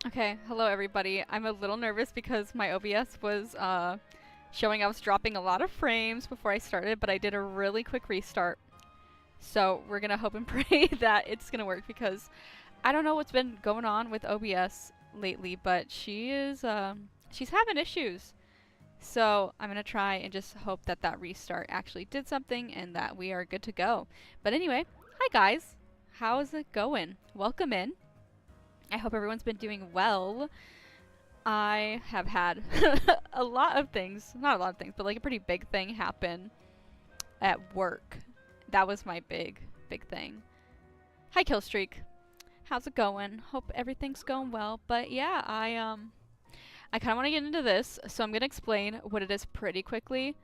Okay, hello everybody. I'm a little nervous because my OBS was showing I was dropping a lot of frames before I started, but I did a really quick restart. So we're gonna hope and pray that it's gonna work because I don't know what's been going on with OBS lately, but she's having issues. So I'm gonna try and just hope that that restart actually did something and that we are good to go. But anyway, hi guys. How's it going? Welcome in. I hope everyone's been doing well. I have had a lot of things, not a lot of things, but like a pretty big thing happen at work. That was my big thing. Hi Killstreak. How's it going? Hope everything's going well. But yeah, I kind of want to get into this, so I'm going to explain what it is pretty quickly.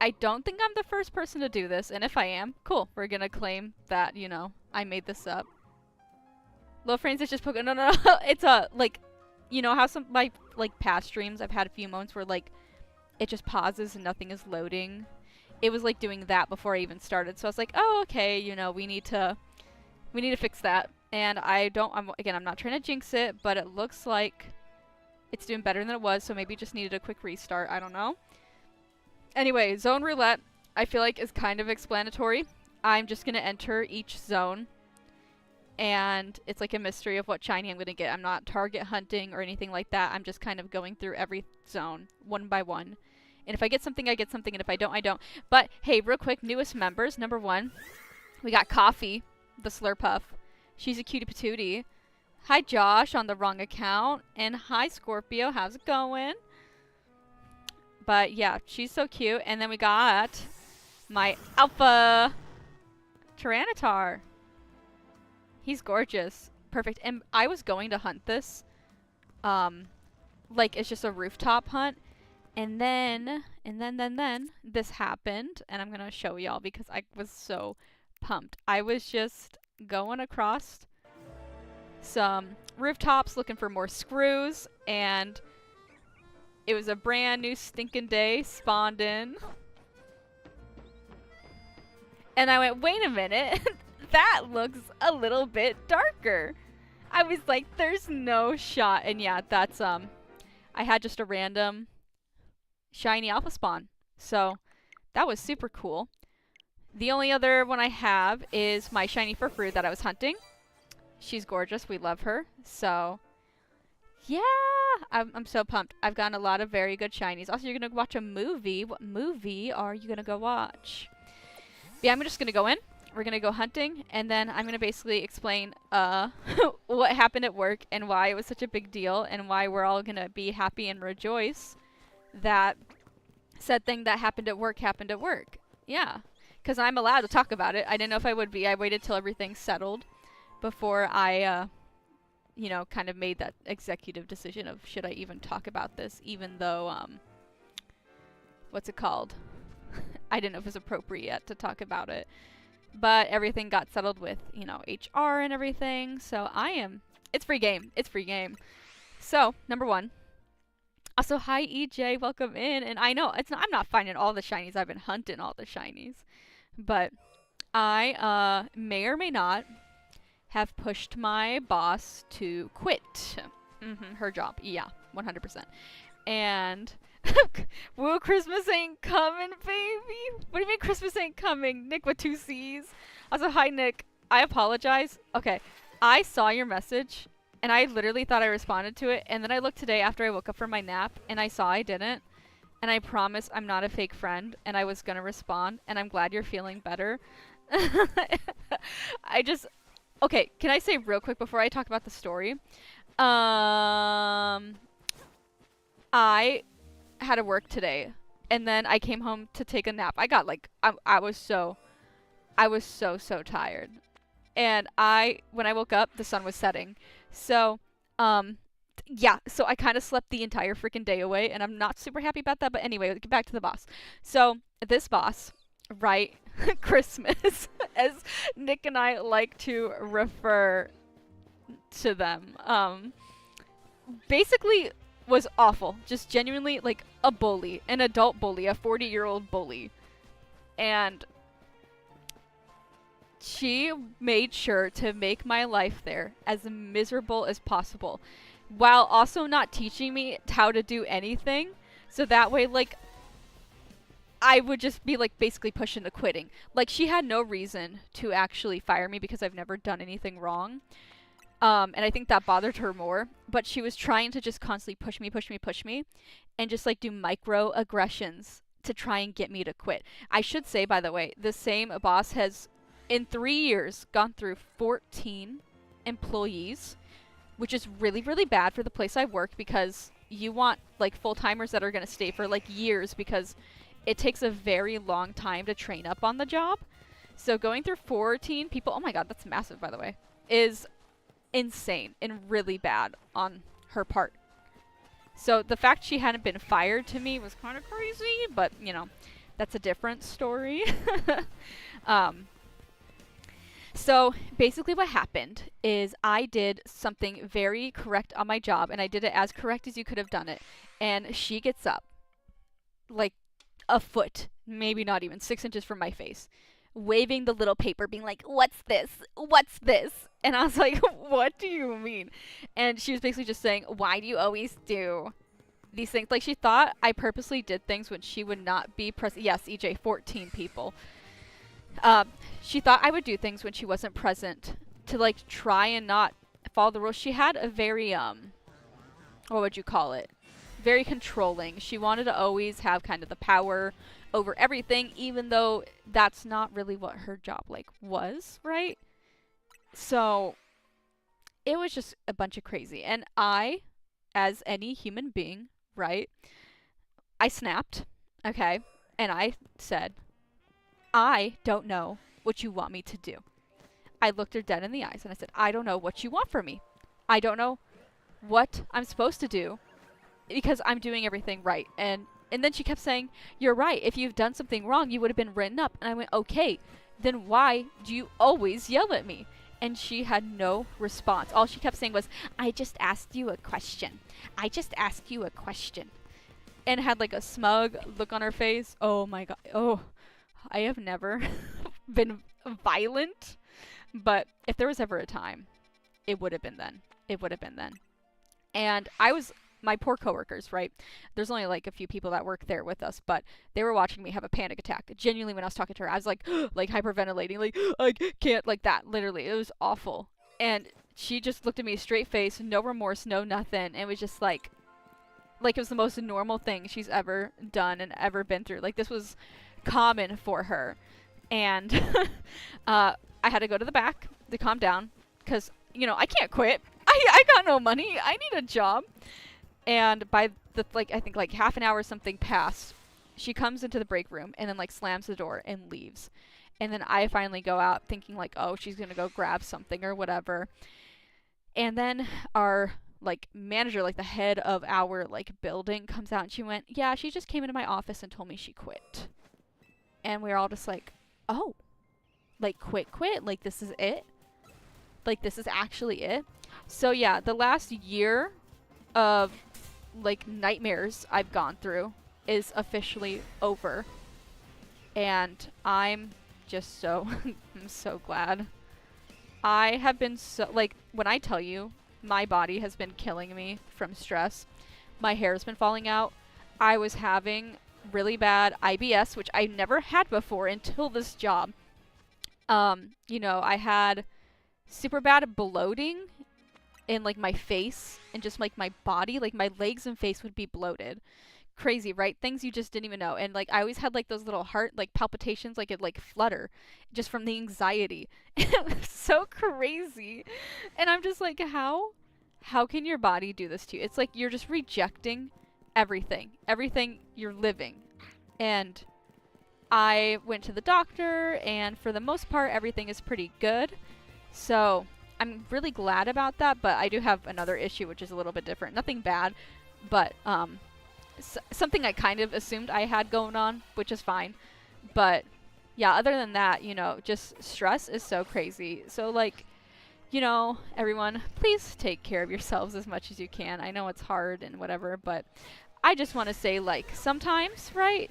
I don't think I'm the first person to do this, and if I am, cool. We're going to claim that, I made this up. Low frames is just poking. No. It's like, how some my like past streams I've had a few moments where like it just pauses and nothing is loading. It was like doing that before I even started. So I was like, oh, okay, we need to fix that. And I'm not trying to jinx it, but it looks like it's doing better than it was. So maybe it just needed a quick restart. I don't know. Anyway, zone roulette I feel like is kind of explanatory. I'm just gonna enter each zone. And it's like a mystery of what shiny I'm going to get. I'm not target hunting or anything like that. I'm just kind of going through every zone one by one. And if I get something, I get something. And if I don't, I don't. But hey, real quick, newest members. Number 1, we got Coffee, the Slurpuff. She's a cutie patootie. Hi, Josh, on the wrong account. And hi, Scorpio. How's it going? But yeah, she's so cute. And then we got my Alpha Tyranitar. He's gorgeous. Perfect. And I was going to hunt this. Like it's just a rooftop hunt. And then this happened. And I'm going to show y'all because I was so pumped. I was just going across some rooftops looking for more screws. And it was a brand new stinking day spawned in. And I went, wait a minute. That looks a little bit darker. I was like, there's no shot. And yeah, that's, I had just a random shiny alpha spawn. So that was super cool. The only other one I have is my shiny Furfrou that I was hunting. She's gorgeous. We love her. So yeah, I'm so pumped. I've gotten a lot of very good shinies. Also, you're going to watch a movie. What movie are you going to go watch? Yeah, I'm just going to go in. We're going to go hunting, and then I'm going to basically explain what happened at work and why it was such a big deal and why we're all going to be happy and rejoice that said thing that happened at work happened at work. Yeah, because I'm allowed to talk about it. I didn't know if I would be. I waited till everything settled before I, kind of made that executive decision of should I even talk about this, even though, what's it called? I didn't know if it was appropriate yet to talk about it. But everything got settled with, HR and everything. So it's free game. It's free game. So, number 1. Also, hi EJ, welcome in. And I know, I'm not finding all the shinies. I've been hunting all the shinies. But I may or may not have pushed my boss to quit her job. Yeah, 100%. And woo, Christmas ain't coming, baby. What do you mean Christmas ain't coming? Nick with 2 C's. Also, hi, Nick. I apologize. Okay, I saw your message, and I literally thought I responded to it, and then I looked today after I woke up from my nap, and I saw I didn't. And I promise I'm not a fake friend, and I was gonna respond, and I'm glad you're feeling better. Okay, can I say real quick before I talk about the story? I had to work today, and then I came home to take a nap. I got like I was so tired, and when I woke up, the sun was setting. So yeah, so I kind of slept the entire freaking day away, and I'm not super happy about that. But anyway, let's get back to the boss. So this boss, right, Christmas, as Nick and I like to refer to them, basically was awful. Just genuinely like a bully, an adult bully, a 40-year-old bully. And she made sure to make my life there as miserable as possible. while also not teaching me how to do anything. So that way, like, I would just be like basically pushed into quitting. Like, she had no reason to actually fire me because I've never done anything wrong. And I think that bothered her more. But she was trying to just constantly push me, and just like do micro aggressions to try and get me to quit. I should say, by the way, the same boss has, in 3 years, gone through 14 employees, which is really, really bad for the place I work, because you want like full timers that are going to stay for like years, because it takes a very long time to train up on the job. So going through 14 people, oh my god, that's massive, by the way, is insane and really bad on her part. So the fact she hadn't been fired to me was kind of crazy, but you know, that's a different story. um, so basically what happened is I did something very correct on my job, and I did it as correct as you could have done it. And she gets up, like a foot, maybe not even 6 inches from my face, waving the little paper, being like, "What's this? What's this?" And I was like, "What do you mean?" And she was basically just saying, "Why do you always do these things?" Like, she thought I purposely did things when she would not be present. Yes, EJ, 14 people. She thought I would do things when she wasn't present to like try and not follow the rules. She had a very what would you call it? Very controlling. She wanted to always have kind of the power over everything, even though that's not really what her job like was, right? So it was just a bunch of crazy. And I, as any human being, right, I snapped, okay, and I said, "I don't know what you want me to do." I looked her dead in the eyes and I said, "I don't know what you want from me. I don't know what I'm supposed to do, because I'm doing everything right." And then she kept saying, "You're right. If you've done something wrong, you would have been written up." And I went, "Okay, then why do you always yell at me?" And she had no response. All she kept saying was, "I just asked you a question. I just asked you a question." And had like a smug look on her face. Oh my god. Oh, I have never been violent. But if there was ever a time, it would have been then. It would have been then. And my poor coworkers, right? There's only like a few people that work there with us, but they were watching me have a panic attack. Genuinely, when I was talking to her, I was like, like hyperventilating, like, I can't, like that. Literally, it was awful. And she just looked at me straight face, no remorse, no nothing. And it was just like it was the most normal thing she's ever done and ever been through. Like, this was common for her. And I had to go to the back to calm down, because, you know, I can't quit. I got no money. I need a job. And by the, like, I think like half an hour or something passed, she comes into the break room and then like slams the door and leaves. And then I finally go out thinking like, oh, she's going to go grab something or whatever. And then our like manager, like the head of our like building, comes out and she went, "Yeah, she just came into my office and told me she quit." And we were all just like, "Oh, like quit? Like, this is it? Like, this is actually it?" So yeah, the last year of like nightmares I've gone through is officially over. And I'm just so I'm so glad. I have been so, like, when I tell you my body has been killing me from stress, my hair's been falling out. I was having really bad IBS, which I never had before until this job. You know, I had super bad bloating in like my face and just like my body, like my legs and face would be bloated. Crazy, right? Things you just didn't even know. And like I always had like those little heart like palpitations, like it like flutter just from the anxiety. It was so crazy. And I'm just like, how can your body do this to you? It's like you're just rejecting everything you're living. And I went to the doctor, and for the most part everything is pretty good. So I'm really glad about that, but I do have another issue which is a little bit different. Nothing bad, but something I kind of assumed I had going on, which is fine. But yeah, other than that, you know, just stress is so crazy. So like, you know, everyone, please take care of yourselves as much as you can. I know it's hard and whatever, but I just want to say, like, sometimes, right,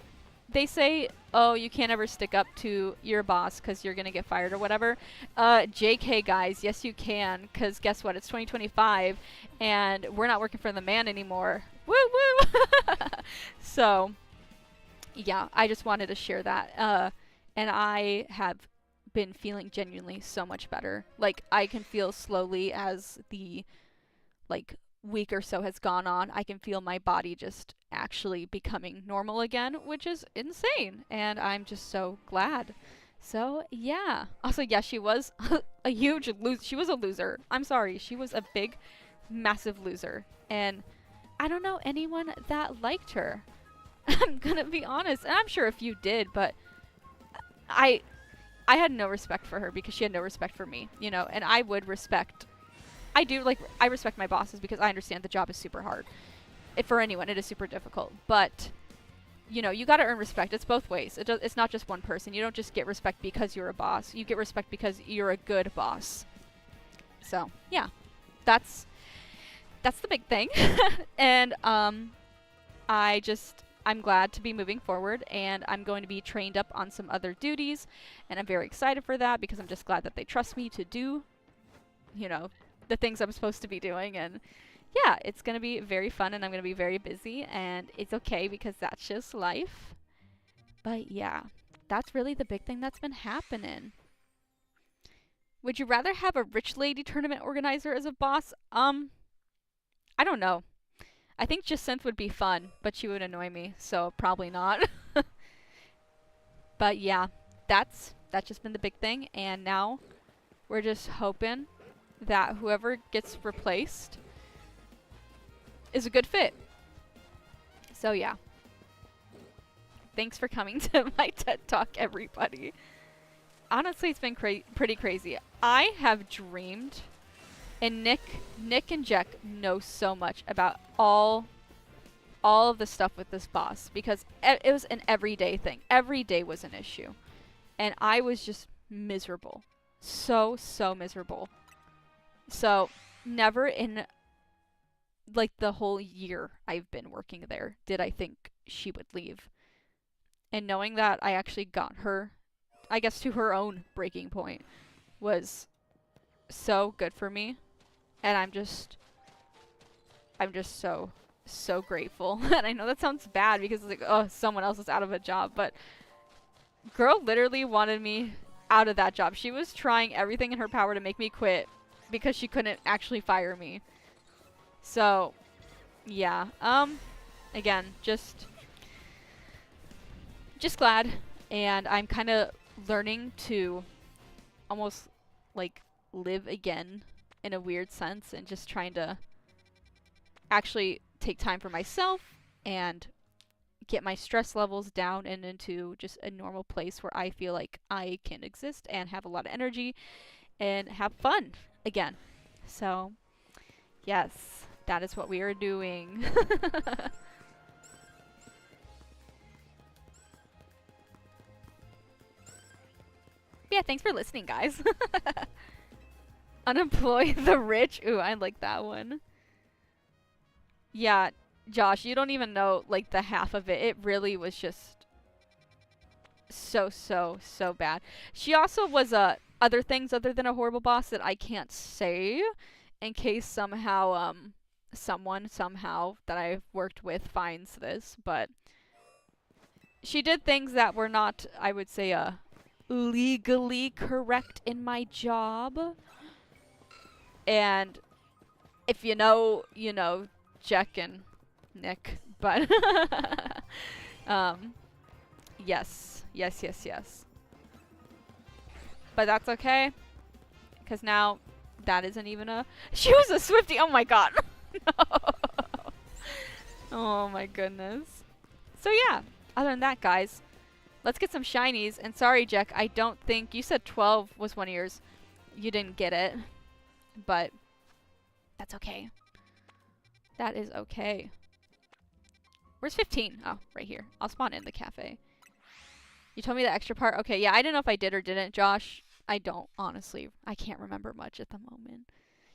they say, oh, you can't ever stick up to your boss because you're gonna get fired or whatever. JK, guys, yes you can, because guess what? It's 2025, and we're not working for the man anymore. Woo woo! So, yeah, I just wanted to share that. And I have been feeling genuinely so much better. Like, I can feel slowly as the, like, week or so has gone on, I can feel my body just actually becoming normal again, which is insane. And I'm just so glad. So, yeah. Also, yeah, she was a huge loser. She was a loser. I'm sorry. She was a big, massive loser. And I don't know anyone that liked her. I'm gonna be honest. And I'm sure a few did, but I had no respect for her because she had no respect for me, you know, and I would respect. I respect my bosses because I understand the job is super hard. For anyone, it is super difficult. But, you know, you got to earn respect. It's both ways. It's not just one person. You don't just get respect because you're a boss. You get respect because you're a good boss. So, yeah. That's the big thing. And I'm glad to be moving forward, and I'm going to be trained up on some other duties, and I'm very excited for that because I'm just glad that they trust me to do, you know, the things I'm supposed to be doing. And yeah, it's going to be very fun, and I'm going to be very busy, and it's okay because that's just life. But yeah, that's really the big thing that's been happening. Would you rather have a rich lady tournament organizer as a boss? I don't know. I think Jacinth would be fun, but she would annoy me, so probably not. But yeah, that's just been the big thing, and now we're just hoping that whoever gets replaced is a good fit. So yeah. Thanks for coming to my TED Talk, everybody. Honestly, it's been pretty crazy. I have dreamed, and Nick and Jack know so much about all of the stuff with this boss because it was an everyday thing. Every day was an issue. And I was just miserable. So miserable. So, never in, like, the whole year I've been working there did I think she would leave. And knowing that I actually got her, I guess, to her own breaking point was so good for me. And I'm just so grateful. And I know that sounds bad because it's like, oh, someone else is out of a job. But girl literally wanted me out of that job. She was trying everything in her power to make me quit because she couldn't actually fire me. So, yeah. Again, just glad. And I'm kind of learning to almost, like, live again in a weird sense, and just trying to actually take time for myself and get my stress levels down and into just a normal place where I feel like I can exist and have a lot of energy and have fun again. So, yes, that is what we are doing. Yeah, thanks for listening, guys. Unemploy the rich. Ooh, I like that one. Yeah, Josh, you don't even know, like, the half of it. It really was just so bad. She also was other things other than a horrible boss that I can't say in case somehow someone somehow that I've worked with finds this, but she did things that were not, I would say, legally correct in my job. And if you know, you know, Jack and Nick, but yes. But that's okay, because now that isn't even a. She was a Swiftie. Oh my god. No. Oh my goodness. So yeah. Other than that, guys, let's get some shinies. And sorry, Jack, I don't think you said 12 was one of yours. You didn't get it, but that's okay. That is okay. Where's 15? Oh, right here. I'll spawn in the cafe. You told me the extra part? Okay, yeah, I didn't know if I did or didn't, Josh. I don't, honestly. I can't remember much at the moment.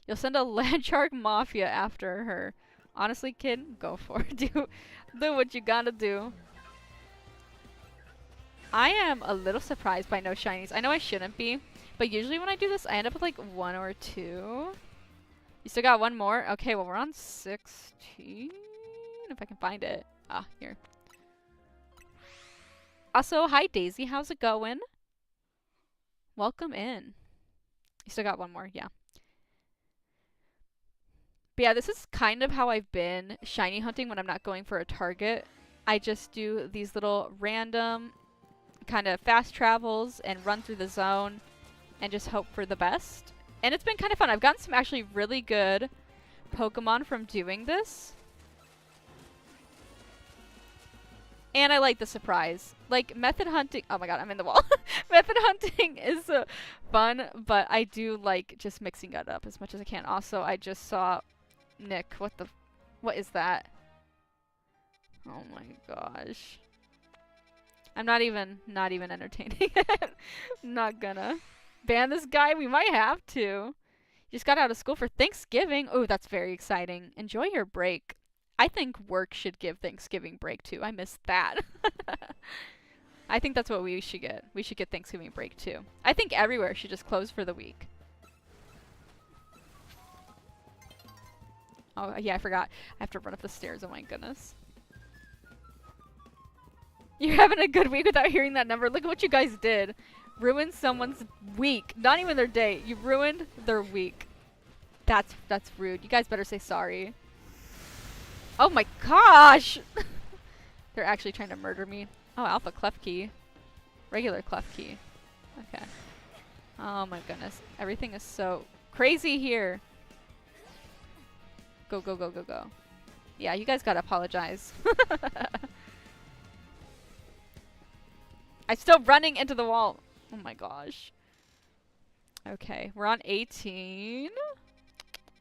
You'll send a Land Shark Mafia after her. Honestly, kid, go for it. Do what you gotta do. I am a little surprised by no shinies. I know I shouldn't be, but usually when I do this, I end up with like 1 or 2. You still got 1 more? Okay, well we're on 16, if I can find it. Ah, here. Also, hi Daisy, how's it going? Welcome in. You still got 1 more, yeah. But yeah, this is kind of how I've been shiny hunting when I'm not going for a target. I just do these little random kind of fast travels and run through the zone and just hope for the best. And it's been kind of fun. I've gotten some actually really good Pokemon from doing this. And I like the surprise. Like, method hunting... Oh my god, I'm in the wall. Method hunting is fun, but I do like just mixing it up as much as I can. Also, I just saw... Nick, what is that? Oh my gosh. I'm not even entertaining it. Not gonna. Ban this guy? We might have to. Just got out of school for Thanksgiving. Oh, that's very exciting. Enjoy your break. I think work should give Thanksgiving break too. I missed that. I think that's what we should get. We should get Thanksgiving break too. I think everywhere should just close for the week. Oh, yeah, I forgot. I have to run up the stairs. Oh my goodness. You're having a good week without hearing that number. Look at what you guys did. Ruined someone's week. Not even their day. You ruined their week. That's rude. You guys better say sorry. Oh my gosh! They're actually trying to murder me. Oh, Alpha Klefki. Regular Klefki. Okay. Oh my goodness. Everything is so crazy here. Go, go, go, go, go. Yeah, you guys gotta apologize. I'm still running into the wall. Oh my gosh. Okay, we're on 18.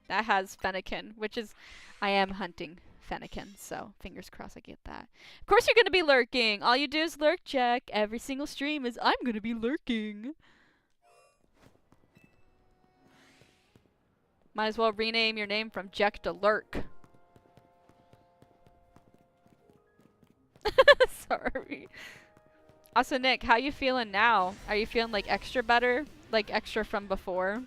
That has Fennekin, which is... I am hunting Fennekin, so fingers crossed I get that. Of course you're gonna be lurking! All you do is lurk check. Every single stream is I'm gonna be lurking. Might as well rename your name from Jack to Lurk. Sorry. Also, Nick, how you feeling now? Are you feeling like extra better? Like extra from before?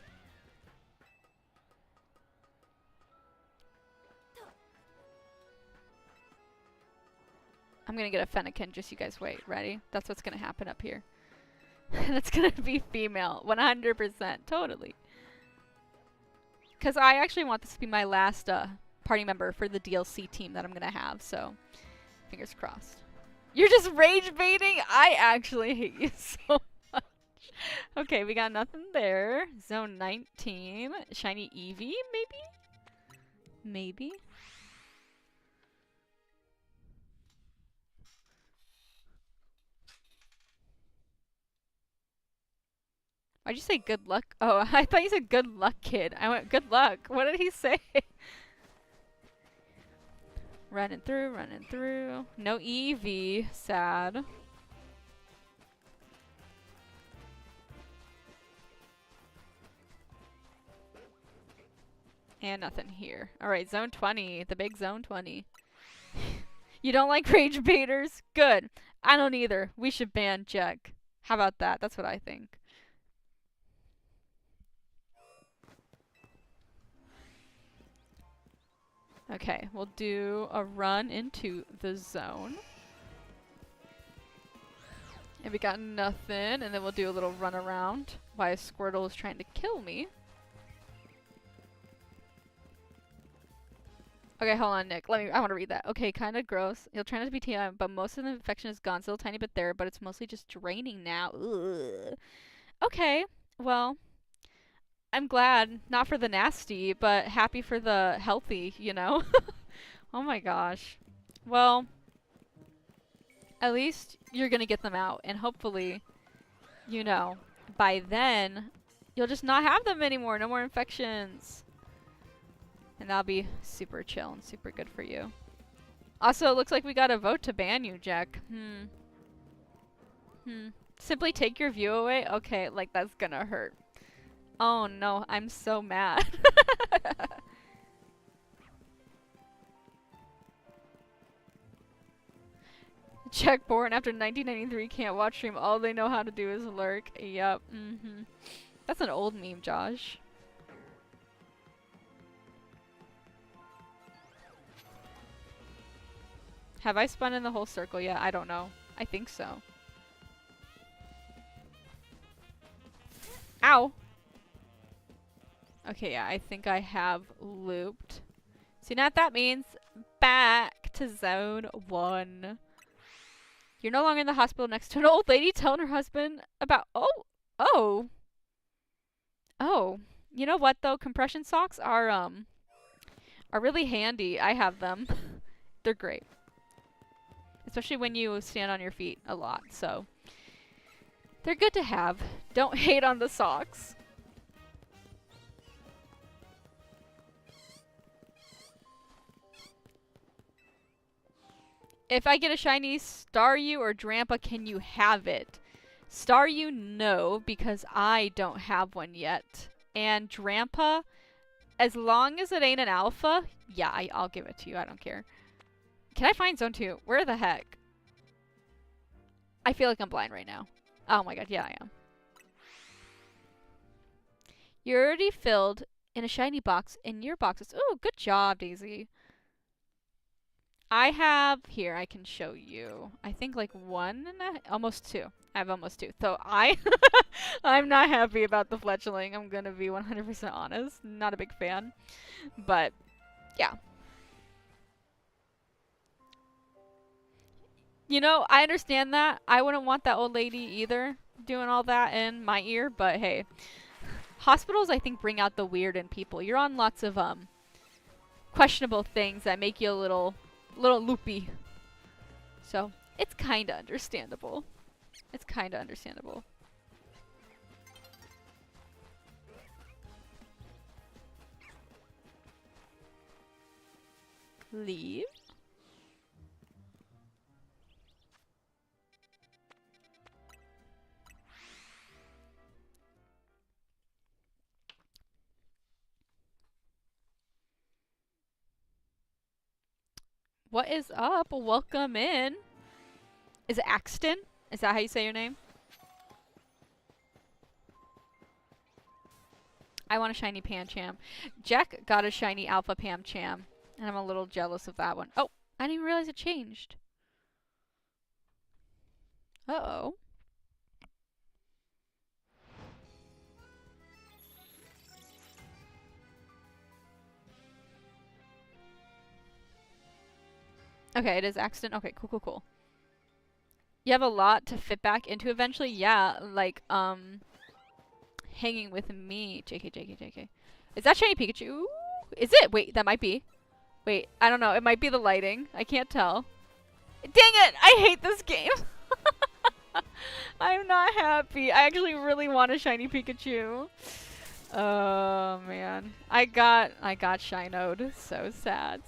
I'm gonna get a Fennekin, just you guys wait. Ready? That's what's gonna happen up here. That's gonna be female. 100%. Totally. Because I actually want this to be my last party member for the DLC team that I'm gonna have, so fingers crossed. You're just rage baiting? I actually hate you so much. Okay, we got nothing there. Zone 19. Shiny Eevee, maybe? Maybe? Why'd you say good luck? Oh, I thought you said good luck, kid. I went, good luck. What did he say? Running through, running through. No Eevee. Sad. And nothing here. Alright, zone 20. The big zone 20. You don't like rage baiters? Good. I don't either. We should ban Jack. How about that? That's what I think. Okay, we'll do a run into the zone. And we got nothing, and then we'll do a little run around while a Squirtle is trying to kill me. Okay, hold on, Nick. I want to read that. Okay, kind of gross. You'll try not to be TM, but most of the infection is gone. Still a tiny bit there, but it's mostly just draining now. Ugh. Okay, well, I'm glad. Not for the nasty, but happy for the healthy, you know? Oh my gosh. Well, at least you're gonna get them out, and hopefully, you know, by then, you'll just not have them anymore. No more infections. And that'll be super chill and super good for you. Also, it looks like we got a vote to ban you, Jack. Simply take your view away? Okay, like that's gonna hurt. Oh no, I'm so mad. Checkborn after 1993 can't watch stream. All they know how to do is lurk. Yup. That's an old meme, Josh. Have I spun in the whole circle yet? I don't know. I think so. Ow! Okay, yeah, I think I have looped. So you know what that means? Back to zone 1. You're no longer in the hospital next to an old lady telling her husband about— Oh! You know what though? Compression socks are really handy. I have them. They're great. Especially when you stand on your feet a lot, so they're good to have. Don't hate on the socks. If I get a shiny Staryu or Drampa, can you have it? Staryu, no, because I don't have one yet. And Drampa, as long as it ain't an alpha, yeah, I'll give it to you. I don't care. Can I find zone 2? Where the heck? I feel like I'm blind right now. Oh my god, yeah, I am. You're already filled in a shiny box in your boxes. Oh, good job, Daisy. I have, here, I can show you. I think like almost 2. I have almost 2. So I'm not happy about the fletchling. I'm gonna be 100% honest. Not a big fan. But, yeah. You know, I understand that. I wouldn't want that old lady either doing all that in my ear, but hey. Hospitals, I think, bring out the weird in people. You're on lots of, questionable things that make you a little loopy. So, it's kinda understandable. It's kinda understandable. Leave. What is up? Welcome in. Is it Axton? Is that how you say your name? I want a shiny Pancham. Jack got a shiny Alpha Pancham, and I'm a little jealous of that one. Oh, I didn't even realize it changed. Uh-oh. Okay, it is Axton. Okay, cool. You have a lot to fit back into eventually? Yeah, like, hanging with me. JK. Is that shiny Pikachu? Is it? Wait, that might be. Wait, I don't know. It might be the lighting. I can't tell. Dang it! I hate this game! I'm not happy. I actually really want a shiny Pikachu. Oh, man. I got Shinoed. So sad.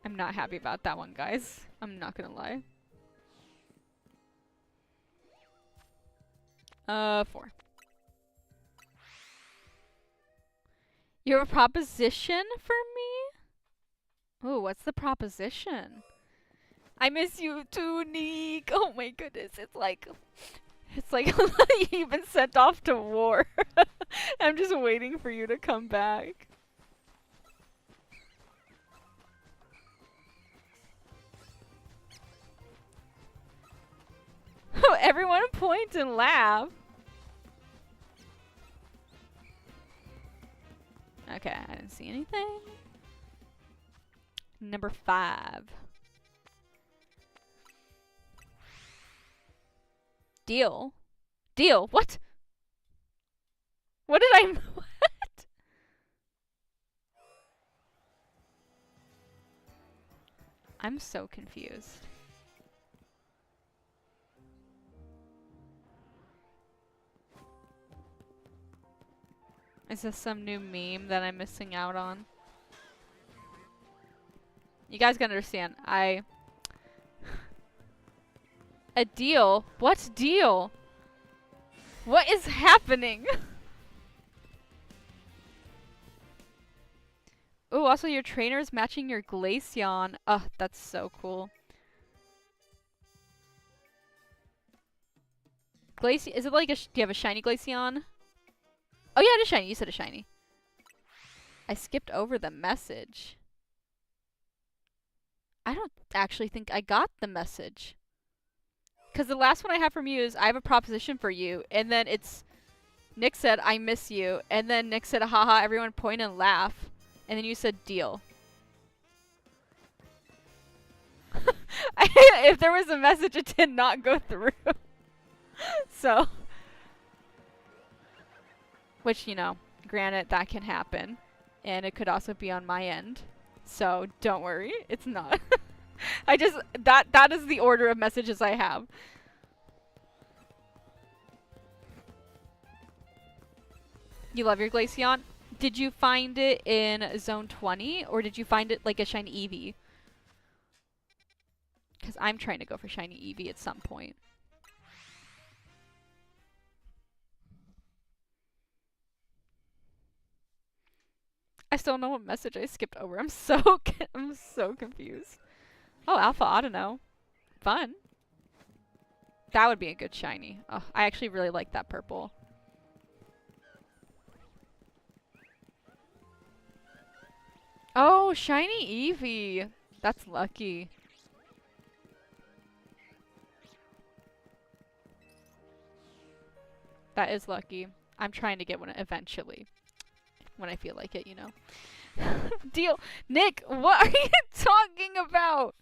I'm not happy about that one, guys. I'm not gonna lie. 4. You have a proposition for me? Oh, what's the proposition? I miss you too, Neek. Oh my goodness. It's like you've been sent off to war. I'm just waiting for you to come back. Oh, everyone point and laugh. Okay, I didn't see anything. Number 5. Deal? What? What did I... What? I'm so confused. Is this some new meme that I'm missing out on? You guys gotta understand, A deal? What deal? What is happening? Ooh, also your trainer's matching your Glaceon. Ugh, that's so cool. Is it like do you have a shiny Glaceon? Oh yeah, it is shiny. You said a shiny. I skipped over the message. I don't actually think I got the message. Because the last one I have from you is, I have a proposition for you. And then it's, Nick said, I miss you. And then Nick said, haha, everyone point and laugh. And then you said, deal. If there was a message, it did not go through. So. Which, you know, granted, that can happen. And it could also be on my end. So don't worry, it's not. I just, that is the order of messages I have. You love your Glaceon? Did you find it in Zone 20? Or did you find it like a shiny Eevee? Because I'm trying to go for shiny Eevee at some point. I still don't know what message I skipped over. I'm so confused. Oh, Alpha Autono. Fun. That would be a good shiny. Oh, I actually really like that purple. Oh, shiny Eevee. That's lucky. That is lucky. I'm trying to get one eventually. When I feel like it, you know. Deal. Nick, what are you talking about?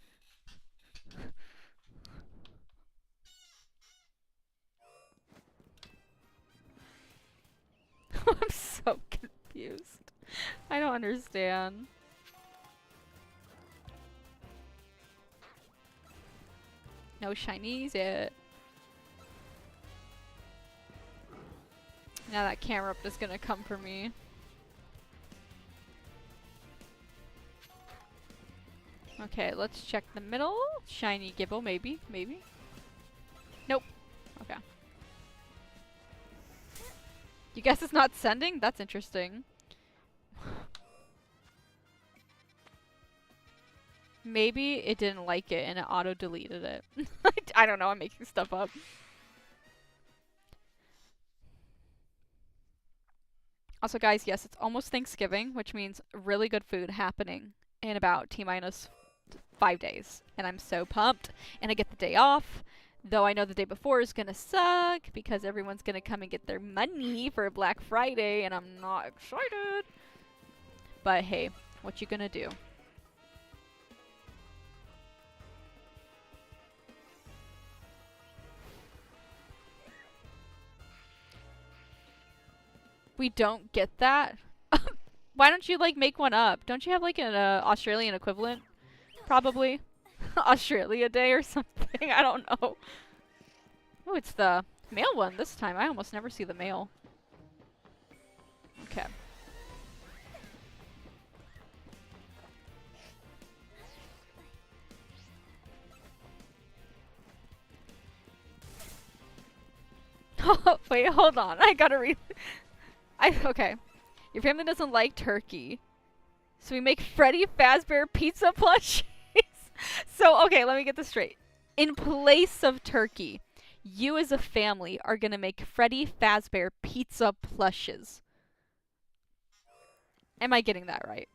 I'm so confused. I don't understand. No shinies yet. Now that camera up is gonna come for me. Okay, let's check the middle. Shiny Gibble, maybe. Maybe. Nope. Okay. You guess it's not sending? That's interesting. Maybe it didn't like it and it auto-deleted it. I don't know, I'm making stuff up. Also guys, yes, it's almost Thanksgiving, which means really good food happening in about T-minus 5 days. And I'm so pumped. And I get the day off. Though I know the day before is gonna suck because everyone's gonna come and get their money for Black Friday and I'm not excited. But hey, what you gonna do? We don't get that? Why don't you like make one up? Don't you have like an Australian equivalent? Probably. Australia Day or something. I don't know. Oh, it's the male one this time. I almost never see the male. Okay. Wait, hold on. I gotta read. Okay. Your family doesn't like turkey. So we make Freddy Fazbear pizza plushies. So, okay, let me get this straight. In place of turkey, you as a family are gonna make Freddy Fazbear pizza plushes. Am I getting that right?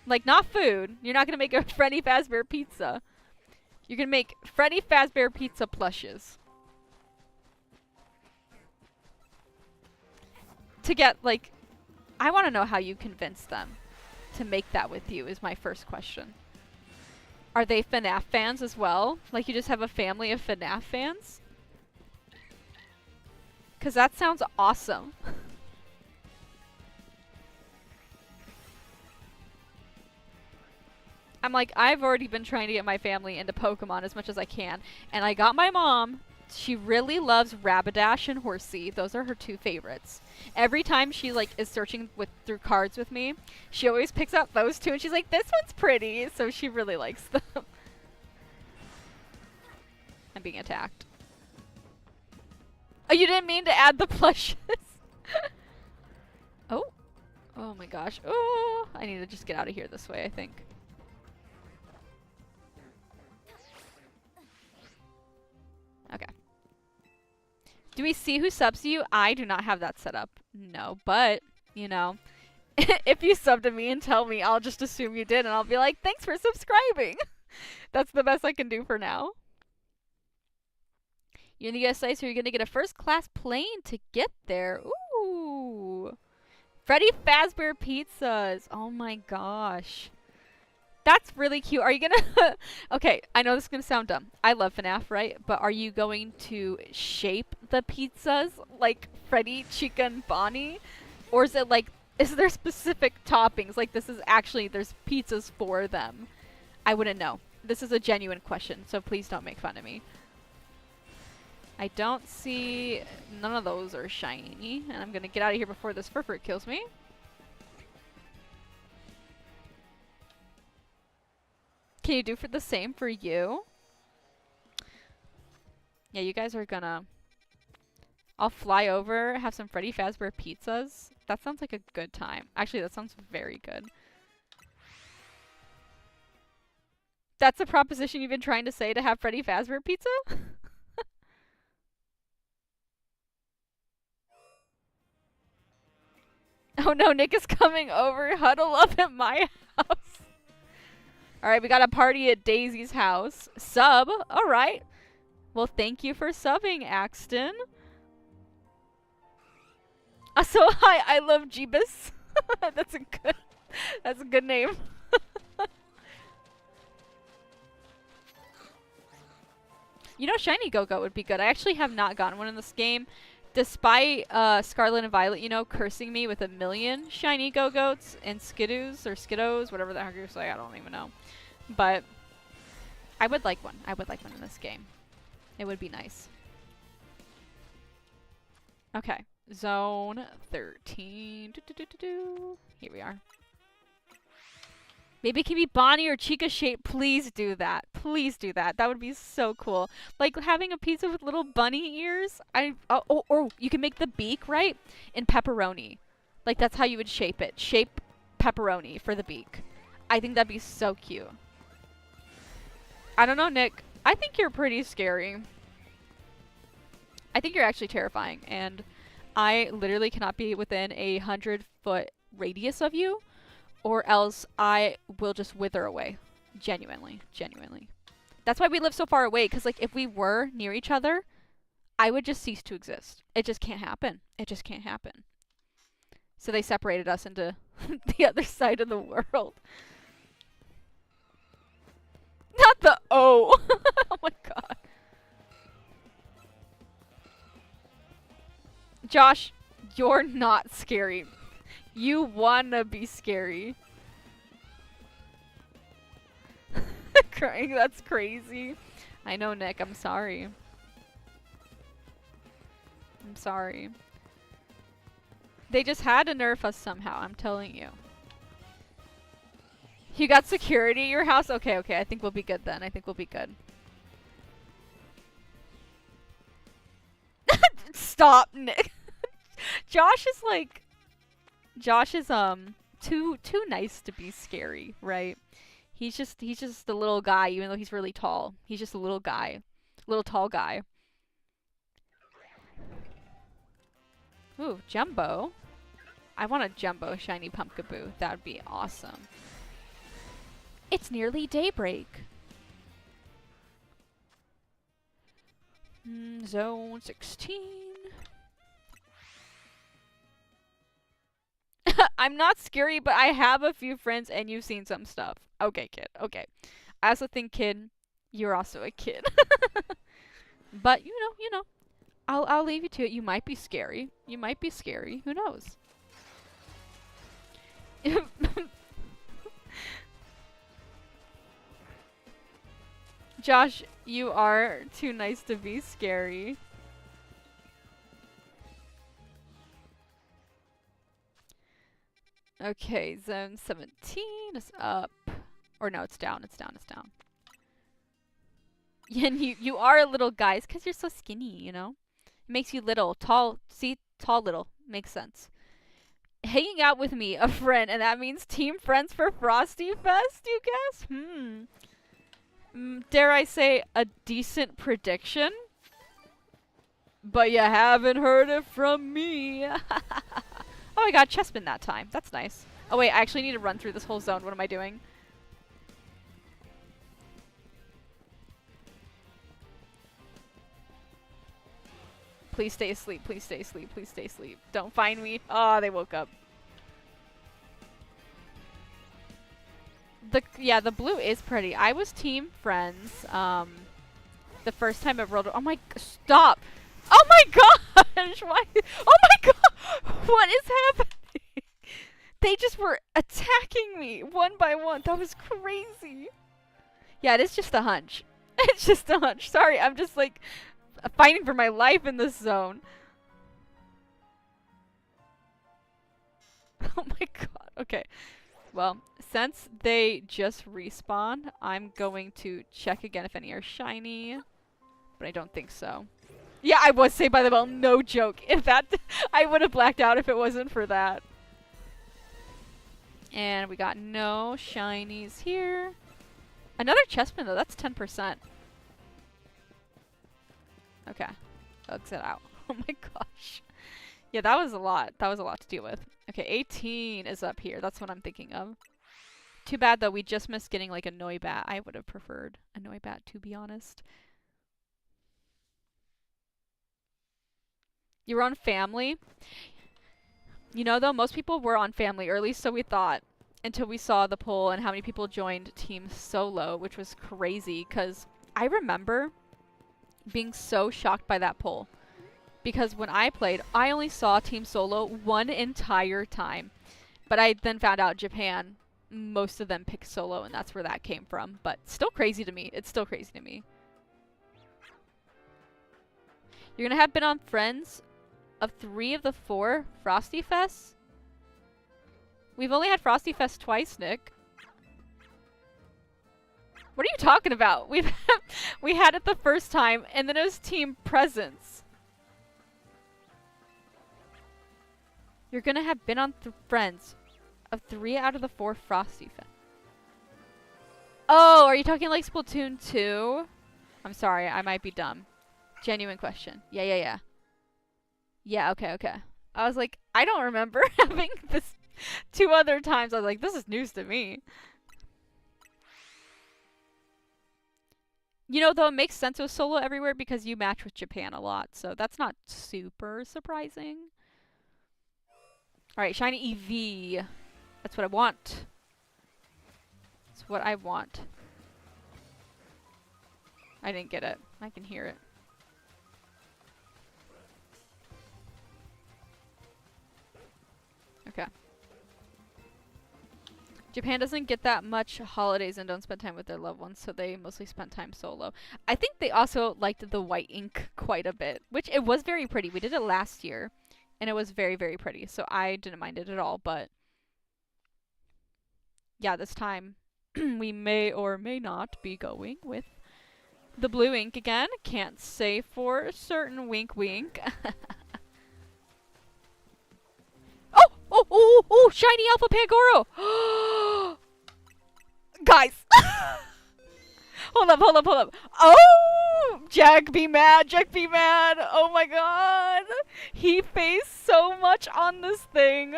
Like, not food. You're not gonna make a Freddy Fazbear pizza. You're gonna make Freddy Fazbear pizza plushes. To get, like... I want to know how you convinced them to make that with you is my first question. Are they FNAF fans as well? Like you just have a family of FNAF fans? Because that sounds awesome. I'm like, I've already been trying to get my family into Pokemon as much as I can. And I got my mom. She really loves Rapidash and Horsey. Those are her two favorites. Every time she like is searching through cards with me, she always picks up those two and she's like, this one's pretty. So she really likes them. I'm being attacked. Oh, you didn't mean to add the plushes. Oh. Oh my gosh. Oh, I need to just get out of here this way, I think. Okay. Do we see who subs you? I do not have that set up. No, but, you know, if you sub to me and tell me, I'll just assume you did, and I'll be like, thanks for subscribing. That's the best I can do for now. You're in the USA, so you're going to get a first-class plane to get there. Ooh. Freddy Fazbear pizzas. Oh my gosh. That's really cute. Are you gonna... Okay, I know this is gonna sound dumb. I love FNAF, right? But are you going to shape the pizzas like Freddy, Chica, and Bonnie? Or is it like... Is there specific toppings? Like this is actually... There's pizzas for them. I wouldn't know. This is a genuine question, so please don't make fun of me. I don't see... None of those are shiny. And I'm gonna get out of here before this furfur kills me. Can you do for the same for you? Yeah, you guys are gonna... I'll fly over, have some Freddy Fazbear pizzas. That sounds like a good time. Actually, that sounds very good. That's a proposition you've been trying to say, to have Freddy Fazbear pizza? Oh no, Nick is coming over. Huddle up at my house. Alright, we got a party at Daisy's house. Sub. Alright. Well, thank you for subbing, Axton. So hi, I love Jeebus. That's a good name. You know, Shiny Go-Go would be good. I actually have not gotten one in this game. Despite Scarlet and Violet, you know, cursing me with a million Shiny Go-Goats and Skidoos, or Skiddos, whatever the heck you say, I don't even know. But I would like one. I would like one in this game. It would be nice. Okay. Zone 13. Here we are. Maybe it can be Bonnie or Chica shape. Please do that. Please do that. That would be so cool. Like having a pizza with little bunny ears. Or you can make the beak, right? In pepperoni. Like that's how you would shape it. Shape pepperoni for the beak. I think that'd be so cute. I don't know, Nick. I think you're pretty scary. I think you're actually terrifying. And I literally cannot be within a 100-foot radius of you. Or else I will just wither away. Genuinely. Genuinely. That's why we live so far away. Because like if we were near each other, I would just cease to exist. It just can't happen. It just can't happen. So they separated us into the other side of the world. Not the O. Oh my god. Josh, you're not scary. You wanna be scary. Crying, that's crazy. I know, Nick, I'm sorry. I'm sorry. They just had to nerf us somehow, I'm telling you. You got security at your house? Okay, okay, I think we'll be good then. I think we'll be good. Stop, Nick. Josh is like... Josh is too nice to be scary, right? He's just a little guy, even though he's really tall. He's just a little guy. Little tall guy. Ooh, Jumbo. I want a Jumbo shiny Pumpkaboo. That would be awesome. It's nearly daybreak. Zone 16. I'm not scary, but I have a few friends and you've seen some stuff. Okay, kid. Okay. I also think, kid, you're also a kid. But, you know. I'll leave you to it. You might be scary. You might be scary. Who knows? Josh, you are too nice to be scary. Okay, zone 17 is up. Or no, it's down, it's down, it's down. Yeah, and you are a little guy. It's because you're so skinny, you know? It makes you little. Tall, see? Tall, little. Makes sense. hanging out with me, a friend, and that means team friends for Frosty Fest, you guess? Dare I say a decent prediction? But you haven't heard it from me. Oh, I got chestman that time. That's nice. Oh wait, I actually need to run through this whole zone. What am I doing? Please stay asleep. Please stay asleep. Please stay asleep. Don't find me. Oh, they woke up. The blue is pretty. I was team friends. The first time at World. Oh my! Stop! Oh my gosh! Why? Oh my god! What is happening? They just were attacking me one by one. That was crazy. Yeah, it is just a hunch. It's just a hunch. Sorry, I'm just like fighting for my life in this zone. Oh my god. Okay. Well, since they just respawned, I'm going to check again if any are shiny. But I don't think so. Yeah, I was Saved by the Bell. No joke. If that, I would have blacked out if it wasn't for that. And we got no shinies here. Another chestman though. That's 10%. Okay. Exit out. Oh my gosh. Yeah, that was a lot. That was a lot to deal with. Okay, 18 is up here. That's what I'm thinking of. Too bad, though. We just missed getting, like, a Noibat. I would have preferred a Noibat, to be honest. You were on Family? You know, though, most people were on Family, or at least so we thought, until we saw the poll and how many people joined Team Solo, which was crazy, because I remember being so shocked by that poll. Because when I played, I only saw Team Solo one entire time. But I then found out Japan, most of them picked Solo, and that's where that came from. But still crazy to me. It's still crazy to me. You're going to have been on Friends of 3 of the 4 Frosty Fests? We've only had Frosty Fest twice, Nick. What are you talking about? We had it the first time, and then it was Team Presents. You're gonna have been on Friends of 3 out of the 4 Frosty Fest. Oh, are you talking like Splatoon 2? I'm sorry, I might be dumb. Genuine question. Yeah. Yeah, okay. I was like, I don't remember having this 2 other times. I was like, this is news to me. You know, though, it makes sense with Solo everywhere because you match with Japan a lot, so that's not super surprising. Alright, shiny EV. That's what I want. That's what I want. I didn't get it. I can hear it. Okay. Japan doesn't get that much holidays and don't spend time with their loved ones, so they mostly spend time solo. I think they also liked the white ink quite a bit, which it was very pretty. We did it last year, and it was very, very pretty, so I didn't mind it at all, but yeah, this time we may or may not be going with the blue ink again. Can't say for certain, wink wink. Oh, shiny Alpha Pangoro! Guys! Hold up. Oh! Jack be mad. Oh my god. He faced so much on this thing.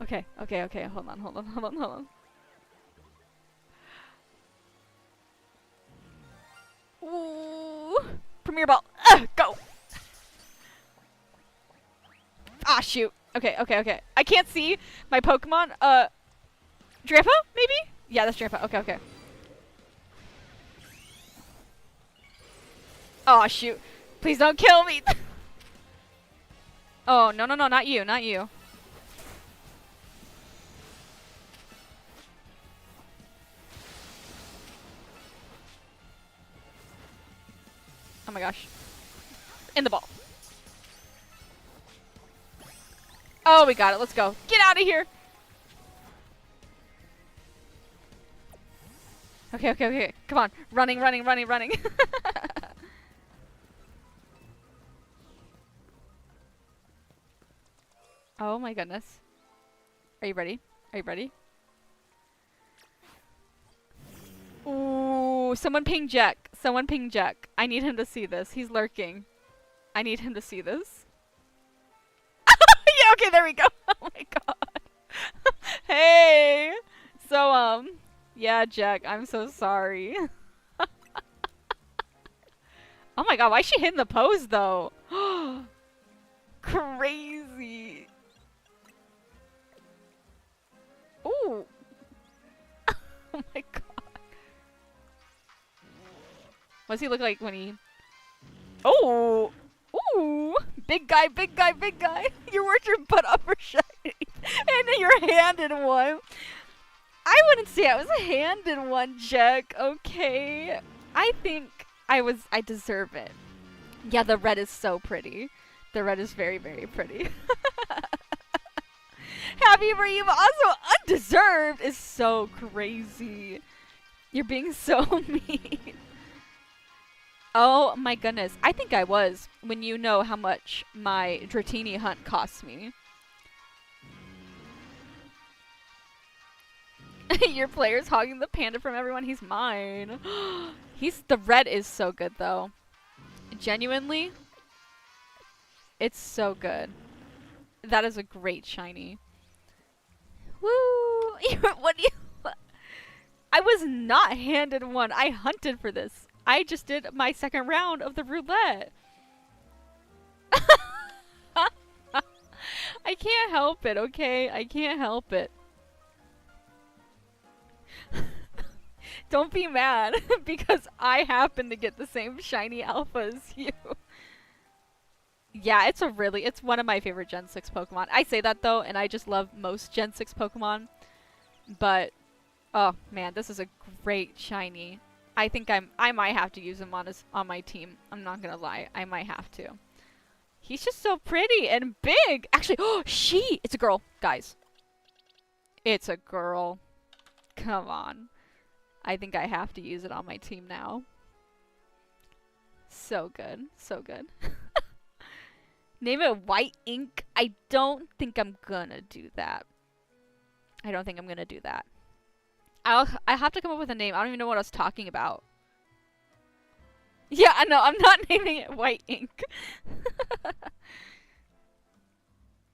Okay. Hold on. Ooh. Premier Ball. Go! Ah, shoot. Okay. I can't see my Pokemon. Drampa, maybe? Yeah, that's Drampa. Okay. Oh, shoot. Please don't kill me. Oh, no, not you. Oh my gosh. In the ball. Oh, we got it. Let's go. Get out of here. Okay. Come on. Running. Oh my goodness. Are you ready? Are you ready? Ooh, someone ping Jack. Someone ping Jack. I need him to see this. He's lurking. I need him to see this. Yeah, okay, there we go. Oh my god. Hey. So, yeah, Jack, I'm so sorry. Oh my god, why is she hitting the pose though? Crazy. Ooh. Oh my god. What does he look like when he... Oh! Ooh! Big guy, big guy, big guy! You worked your butt up for shiny! And then you're handed one! I wouldn't say I was handed one, Jack, okay? I think I deserve it. Yeah, the red is so pretty. The red is very, very pretty. Happy for you, but also undeserved is so crazy. You're being so mean. Oh my goodness. I think I was, when you know how much my Dratini hunt costs me. Your player's hogging the panda from everyone. He's mine. The red is so good though. Genuinely, it's so good. That is a great shiny. Woo! What do you... I was not handed one. I hunted for this. I just did my second round of the roulette. I can't help it, okay? I can't help it. Don't be mad because I happen to get the same shiny alpha as you. Yeah, it's one of my favorite Gen 6 Pokemon. I say that though, and I just love most Gen 6 Pokemon. But, oh man, this is a great shiny. I think I might have to use him on my team. I'm not gonna lie, I might have to. He's just so pretty and big. Actually, oh, it's a girl, guys. It's a girl. Come on. I think I have to use it on my team now. So good, so good. Name it White Ink. I don't think I'm gonna do that. I don't think I'm gonna do that. I have to come up with a name. I don't even know what I was talking about. Yeah, I know. I'm not naming it White Ink.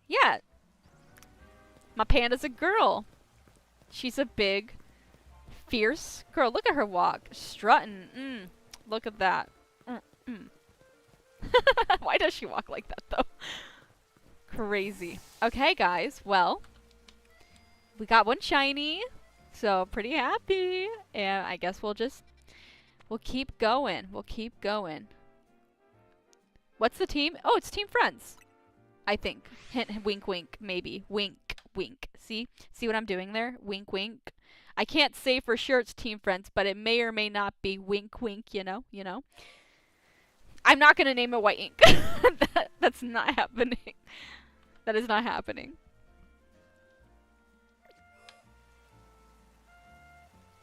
Yeah. My panda's a girl. She's a big, fierce girl. Look at her walk. Strutting. Look at that. Why does she walk like that, though? Crazy. Okay, guys. Well, we got one shiny. So, pretty happy. And I guess we'll keep going. We'll keep going. What's the team? Oh, it's Team Friends. I think. Hint, wink, wink, maybe. Wink, wink. See? See what I'm doing there? Wink, wink. I can't say for sure it's Team Friends, but it may or may not be wink, wink, you know? You know? I'm not going to name it White Ink. That's not happening. That is not happening.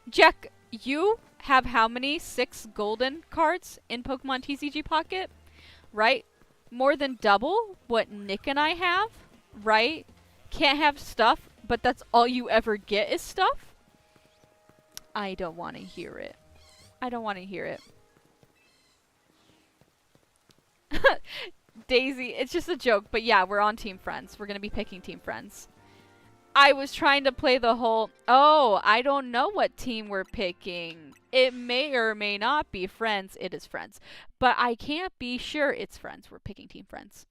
Jack, you have how many? 6 golden cards in Pokemon TCG Pocket? Right? More than double what Nick and I have? Right? Can't have stuff, but that's all you ever get is stuff? I don't want to hear it. I don't want to hear it. Daisy, it's just a joke, but yeah, we're on Team Friends. We're going to be picking Team Friends. I was trying to play the whole, oh, I don't know what team we're picking. It may or may not be Friends. It is Friends. But I can't be sure it's Friends. We're picking Team Friends.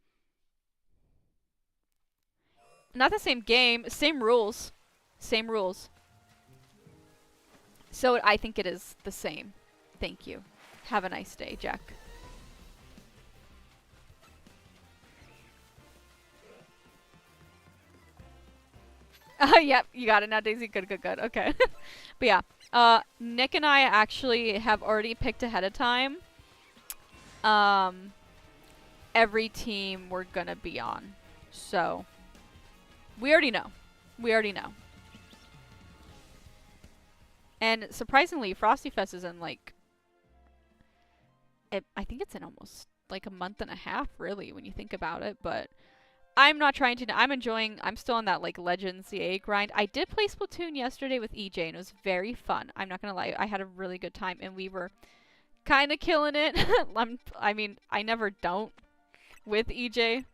Not the same game. Same rules. Same rules. So I think it is the same. Thank you. Have a nice day, Jack. Yep, you got it now, Daisy. Good, good, good. Okay. But yeah, Nick and I actually have already picked ahead of time every team we're gonna be on. So, we already know. We already know. And surprisingly, Frosty Fest is in like, I think it's in almost like a month and a half, really, when you think about it. But I'm not trying to. I'm enjoying. I'm still on that like Legends CA grind. I did play Splatoon yesterday with EJ, and it was very fun. I'm not gonna lie. I had a really good time, and we were kind of killing it. I mean, I never don't with EJ.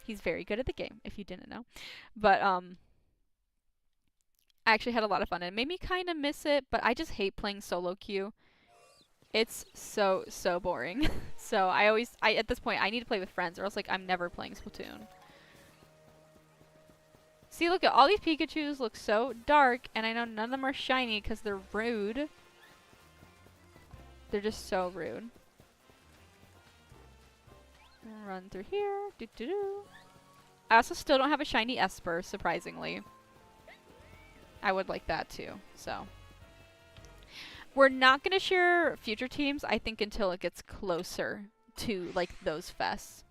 He's very good at the game, if you didn't know. But I actually had a lot of fun. It made me kind of miss it, but I just hate playing solo queue. It's so boring. So I at this point I need to play with friends, or else like I'm never playing Splatoon. See, look at all these Pikachus look so dark, and I know none of them are shiny because they're rude. They're just so rude. Run through here. Doo -doo -doo. I also still don't have a shiny Esper, surprisingly. I would like that too, so. We're not going to share future teams, I think, until it gets closer to, like, those fests.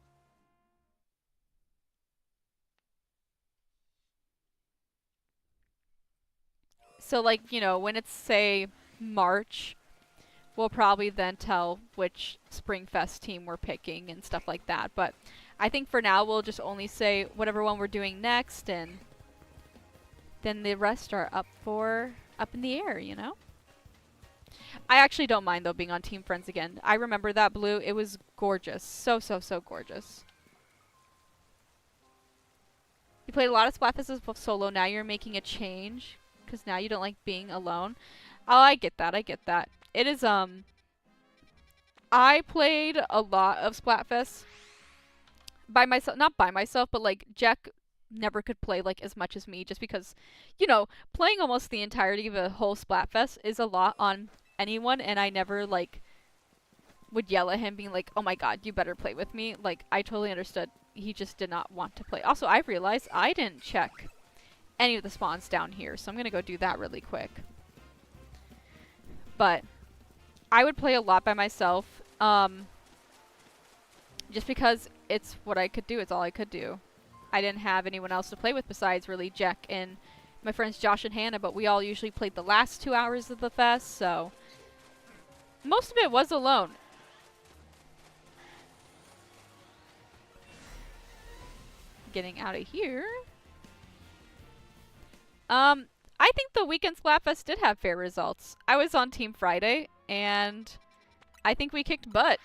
So, like, you know, when it's, say, March, we'll probably then tell which Spring Fest team we're picking and stuff like that. But I think for now, we'll just only say whatever one we're doing next, and then the rest are up in the air, you know? I actually don't mind, though, being on Team Friends again. I remember that blue. It was gorgeous. So gorgeous. You played a lot of Splatfests with solo. Now you're making a change because now you don't like being alone. Oh, I get that. I get that. It is, I played a lot of Splatfests by myself. Not by myself, but, like, Jack never could play, like, as much as me just because, you know, playing almost the entirety of a whole Splatfest is a lot on anyone, and I never, like, would yell at him being like, oh my god, you better play with me. Like, I totally understood. He just did not want to play. Also, I realized I didn't check any of the spawns down here, so I'm gonna go do that really quick. But I would play a lot by myself, just because it's what I could do. It's all I could do. I didn't have anyone else to play with besides really Jack and my friends Josh and Hannah, but we all usually played the last 2 hours of the fest, so most of it was alone. Getting out of here. I think the weekend Splatfest did have fair results. I was on Team Friday, and I think we kicked butt.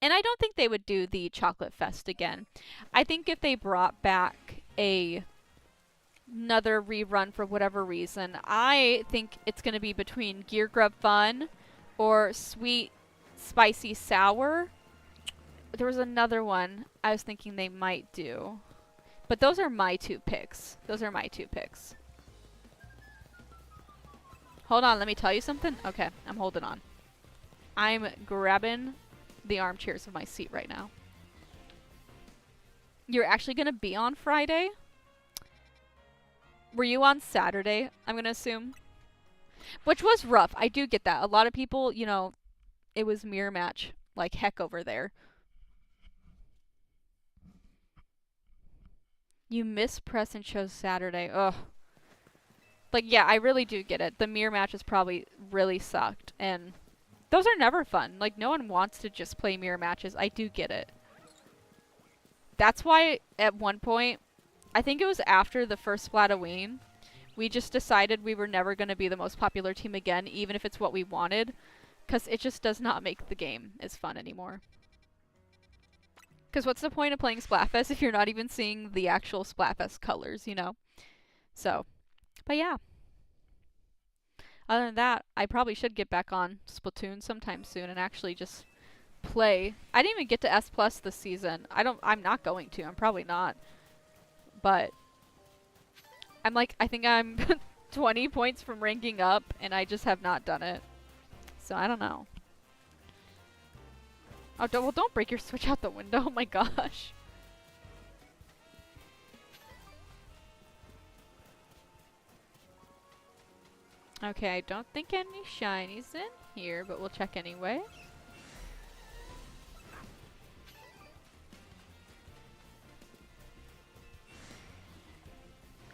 And I don't think they would do the Chocolate Fest again. I think if they brought back another rerun for whatever reason, I think it's going to be between Gear Grub Fun or Sweet Spicy Sour. There was another one I was thinking they might do. But those are my two picks. Those are my two picks. Hold on, let me tell you something. Okay, I'm holding on. I'm grabbing the armchairs of my seat right now. You're actually going to be on Friday? Were you on Saturday, I'm going to assume? Which was rough. I do get that. A lot of people, you know, it was mirror match like heck over there. You mispress and chose Saturday. Ugh. Like, yeah, I really do get it. The mirror matches probably really sucked. And those are never fun. Like, no one wants to just play mirror matches. I do get it. That's why, at one point, I think it was after the first Splatoween, we just decided we were never going to be the most popular team again, even if it's what we wanted. Because it just does not make the game as fun anymore. Because what's the point of playing Splatfest if you're not even seeing the actual Splatfest colors, you know? So, but yeah. Other than that, I probably should get back on Splatoon sometime soon and actually just play. I didn't even get to S+ this season. I'm not going to. I'm probably not. But I'm like, I think I'm 20 points from ranking up, and I just have not done it. So I don't know. Oh, don't break your Switch out the window. Oh my gosh. Okay, I don't think any shinies in here, but we'll check anyway.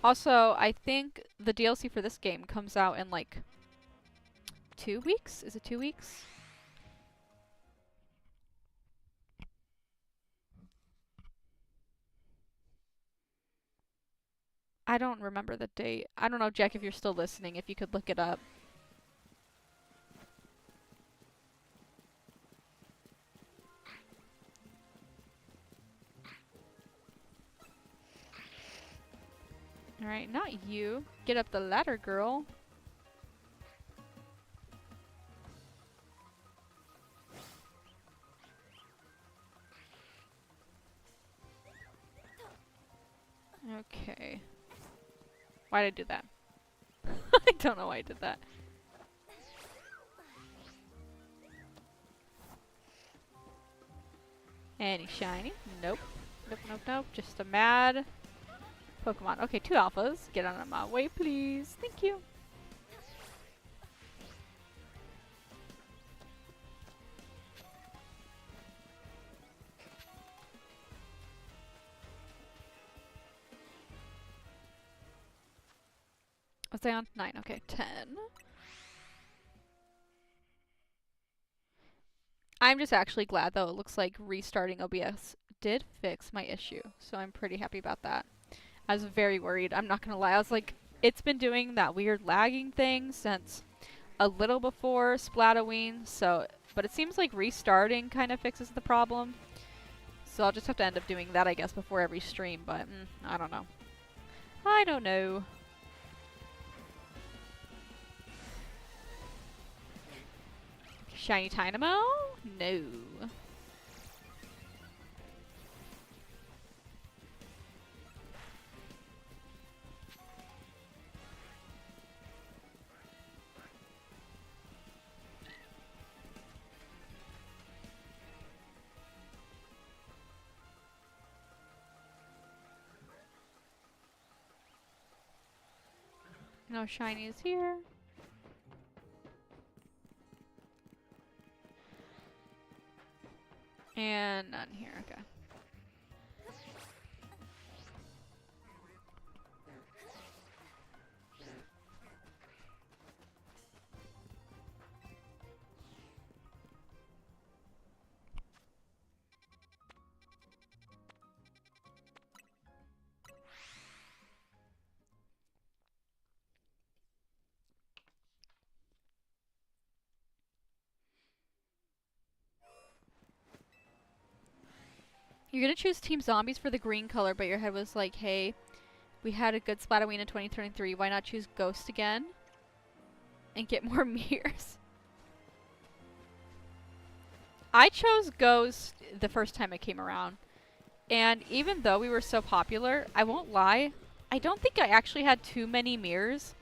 Also, I think the DLC for this game comes out in like 2 weeks? Is it 2 weeks? I don't remember the date. I don't know, Jack, if you're still listening, if you could look it up. Alright, not you. Get up the ladder, girl. Okay. Why did I do that? I don't know why I did that. Any shiny? Nope. Nope, nope, nope. Just a mad Pokemon. Okay, 2 alphas. Get out of my way, please. Thank you. What's I on? 9. Okay, 10. I'm just actually glad, though. It looks like restarting OBS did fix my issue. So I'm pretty happy about that. I was very worried. I'm not going to lie. I was like, it's been doing that weird lagging thing since a little before Splatoween. So, but it seems like restarting kind of fixes the problem. So I'll just have to end up doing that, I guess, before every stream. But I don't know. I don't know. Shiny Dynamo? No. No shiny is here. And none here, okay. You're gonna choose Team Zombies for the green color, but your head was like, hey, we had a good Splatoween in 2023. Why not choose Ghost again? And get more mirrors. I chose Ghost the first time it came around. And even though we were so popular, I won't lie, I don't think I actually had too many mirrors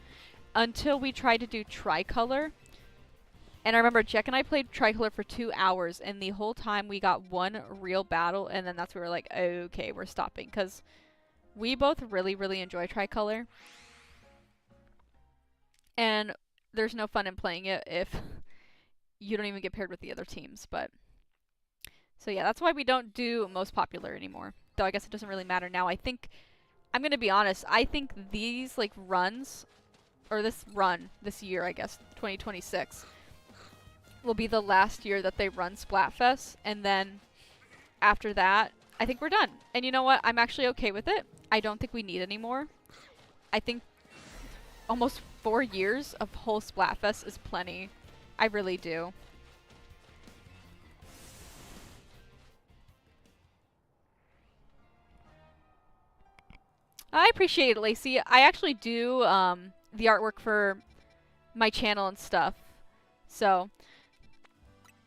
until we tried to do Tricolor. And I remember Jack and I played Tricolor for 2 hours, and the whole time we got one real battle, and then that's where we were like, okay, we're stopping. Because we both really, really enjoy Tricolor. And there's no fun in playing it if you don't even get paired with the other teams. But so yeah, that's why we don't do most popular anymore. Though I guess it doesn't really matter now. I think, I'm going to be honest, I think these like runs, or this run, this year I guess, 2026, will be the last year that they run Splatfest, and then after that, I think we're done. And you know what? I'm actually okay with it. I don't think we need any more. I think almost 4 years of whole Splatfest is plenty. I really do. I appreciate it, Lacey. I actually do the artwork for my channel and stuff. So,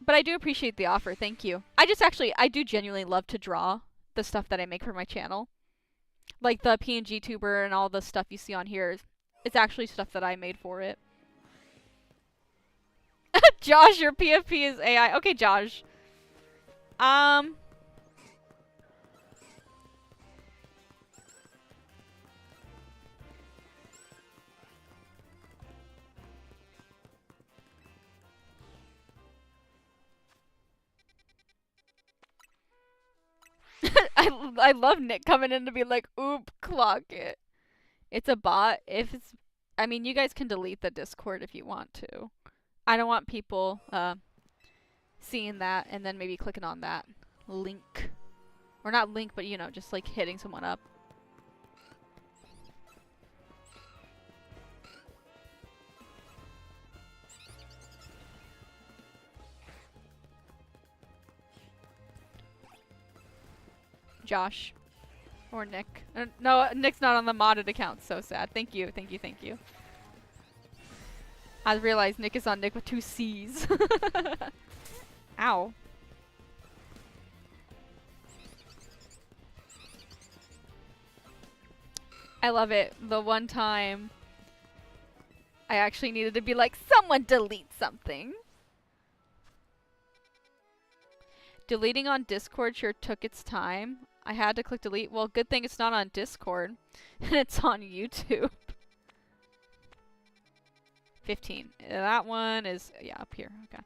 but I do appreciate the offer. Thank you. I do genuinely love to draw the stuff that I make for my channel. Like the PNG tuber and all the stuff you see on here. It's actually stuff that I made for it. Josh, your PFP is AI. Okay, Josh. I love Nick coming in to be like, oop, clock it. It's a bot. If it's, I mean, you guys can delete the Discord if you want to. I don't want people seeing that and then maybe clicking on that link. Or not link, but you know, just like hitting someone up. Josh. Or Nick. No, Nick's not on the modded account. So sad. Thank you, thank you, thank you. I realized Nick is on Nick with 2 C's. Ow. I love it. The one time I actually needed to be like, someone delete something. Deleting on Discord sure took its time. I had to click delete. Well, good thing it's not on Discord. And it's on YouTube. 15. That one is, yeah, up here. Okay.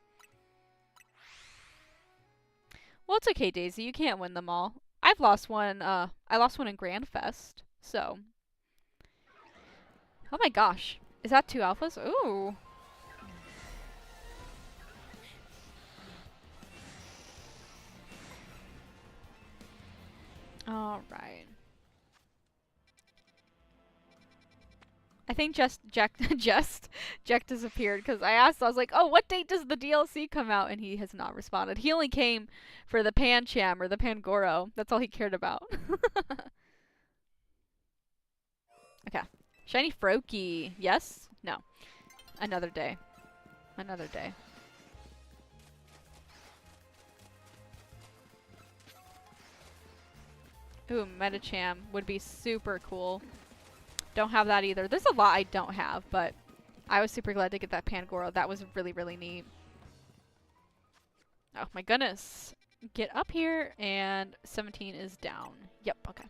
Well, it's okay, Daisy. You can't win them all. I've lost one. I lost one in Grand Fest. So. Oh my gosh. Is that 2 alphas? Ooh. All right. I think Jack disappeared because I asked. I was like, "Oh, what date does the DLC come out?" And he has not responded. He only came for the Pancham or the Pangoro. That's all he cared about. Okay, shiny Froakie. Yes? No. Another day. Another day. Ooh, Metacham would be super cool. Don't have that either. There's a lot I don't have, but I was super glad to get that Pangoro. That was really, really neat. Oh my goodness. Get up here, and 17 is down. Yep, okay.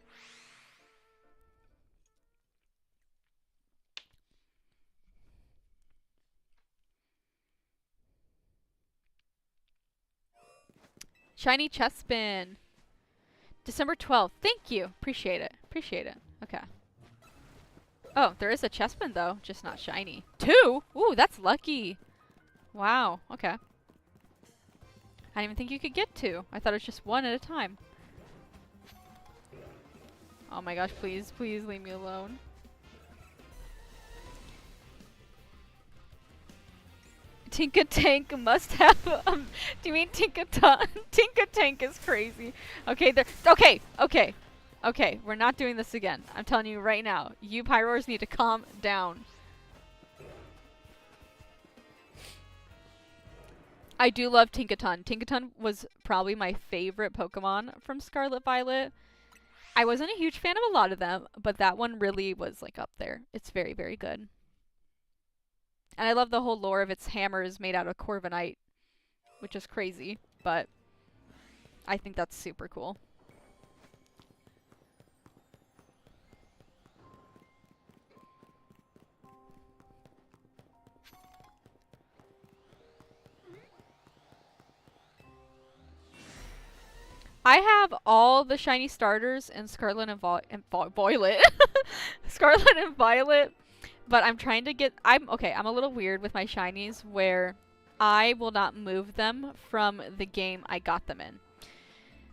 Shiny Chespin. December 12th. Thank you. Appreciate it. Appreciate it. Okay. Oh, there is a Chespin though, just not shiny. 2? Ooh, that's lucky. Wow. Okay. I didn't even think you could get 2. I thought it was just 1 at a time. Oh my gosh, please, please leave me alone. Tinka Tank must have. Do you mean Tinka Tinka Tank is crazy. Okay, there. Okay, okay, okay. We're not doing this again. I'm telling you right now. You Pyroars need to calm down. I do love Tinkaton. Tinkaton was probably my favorite Pokemon from Scarlet Violet. I wasn't a huge fan of a lot of them, but that one really was like up there. It's very, very good. And I love the whole lore of its hammer is made out of Corviknight, which is crazy, but I think that's super cool. I have all the shiny starters in Scarlet and Violet. Scarlet and Violet. But I'm trying to get... I'm a little weird with my shinies where I will not move them from the game I got them in.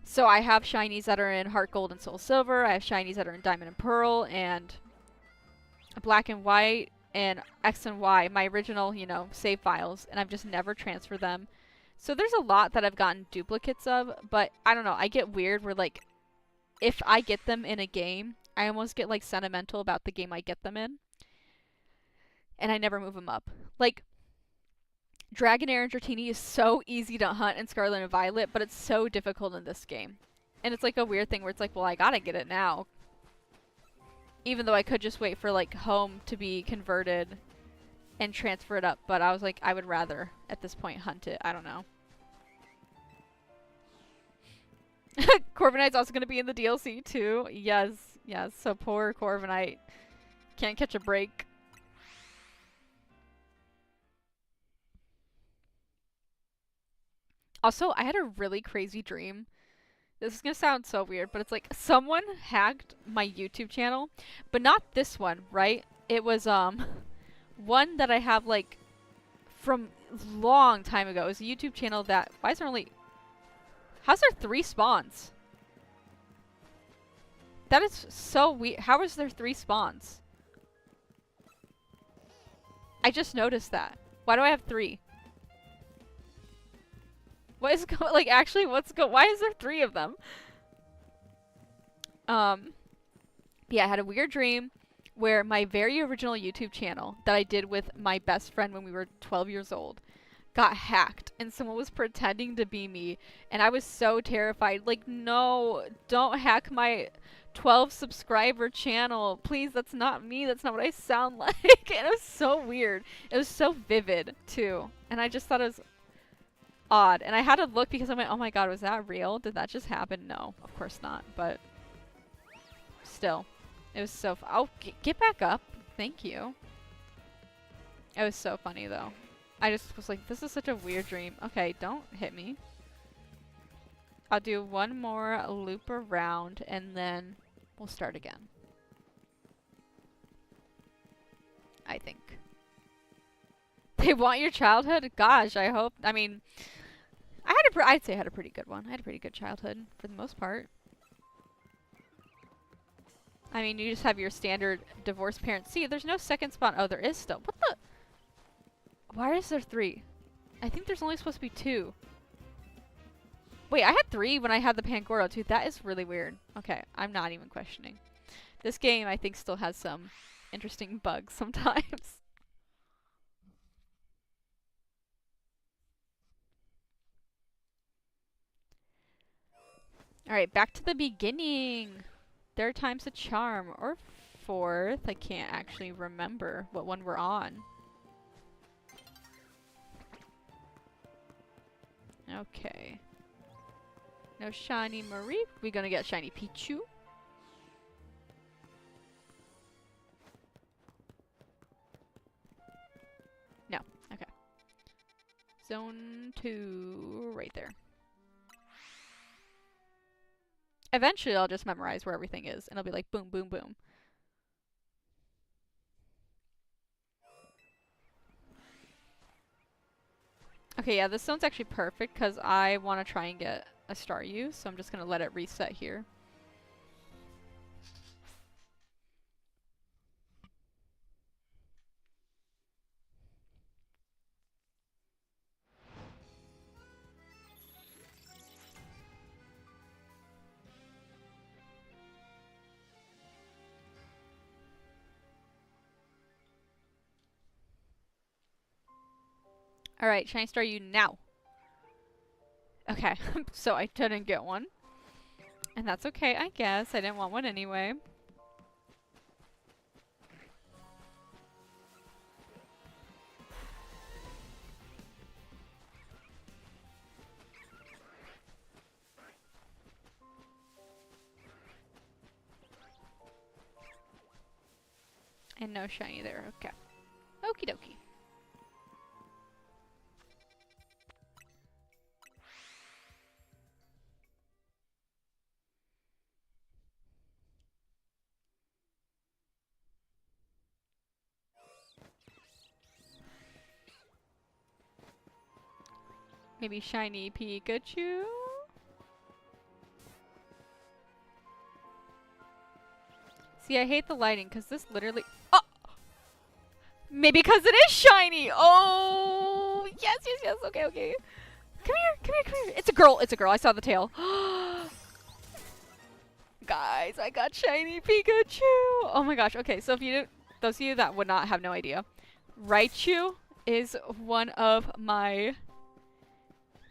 So I have shinies that are in Heart Gold and Soul Silver. I have shinies that are in Diamond and Pearl and Black and White and X and Y, my original, you know, save files. And I've just never transferred them. So there's a lot that I've gotten duplicates of. But I don't know. I get weird where, like, if I get them in a game, I almost get, like, sentimental about the game I get them in. And I never move them up. Like, Dragonair and Dratini is so easy to hunt in Scarlet and Violet, but it's so difficult in this game. And it's like a weird thing where it's like, well, I gotta get it now. Even though I could just wait for, like, home to be converted and transfer it up. But I was like, I would rather, at this point, hunt it. I don't know. Corviknight's also gonna be in the DLC, too. Yes, yes. So poor Corviknight can't catch a break. Also, I had a really crazy dream. This is gonna sound so weird, but it's like someone hacked my YouTube channel, but not this one, right? It was one that I have like from long time ago. It was a YouTube channel that how's there 3 spawns? That is so weird. How is there 3 spawns? I just noticed that. Why do I have 3? What is like actually why is there 3 of them? Um, yeah, I had a weird dream where my very original YouTube channel that I did with my best friend when we were 12 years old got hacked and someone was pretending to be me, and I was so terrified. Like, no, don't hack my 12 subscriber channel. Please, that's not me. That's not what I sound like. And it was so weird. It was so vivid too. And I just thought it was odd. And I had to look because I went, oh my god, was that real? Did that just happen? No, of course not. But still, it was so oh, get back up. Thank you. It was so funny though. I just was like, this is such a weird dream. Okay, don't hit me. I'll do one more loop around and then we'll start again. I think. They want your childhood? Gosh, I hope. I mean, I'd say I had a pretty good one. I had a pretty good childhood for the most part. I mean, you just have your standard divorced parents. See, there's no second spawn. Oh, there is still. What the? Why is there 3? I think there's only supposed to be 2. Wait, I had 3 when I had the Pangoro too. That is really weird. Okay, I'm not even questioning. This game, I think, still has some interesting bugs sometimes. Alright, back to the beginning. 3rd time's a charm. Or 4th. I can't actually remember what one we're on. Okay. No shiny Marie. We gonna get shiny Pichu. No. Okay. Zone 2 right there. Eventually I'll just memorize where everything is and it'll be like boom, boom, boom. Okay, yeah, this zone's actually perfect because I want to try and get a star use, so I'm just going to let it reset here. Alright, shiny star you now. Okay, so I didn't get one. And that's okay, I guess. I didn't want one anyway. And no shiny there, okay. Okie dokie. Maybe shiny Pikachu? See, I hate the lighting because this literally... Oh! Maybe because it is shiny! Oh! Yes, yes, yes. Okay, okay. Come here, come here, come here. It's a girl, it's a girl. I saw the tail. Guys, I got shiny Pikachu! Oh my gosh. Okay, so if you... Those of you that would not have no idea. Raichu is one of my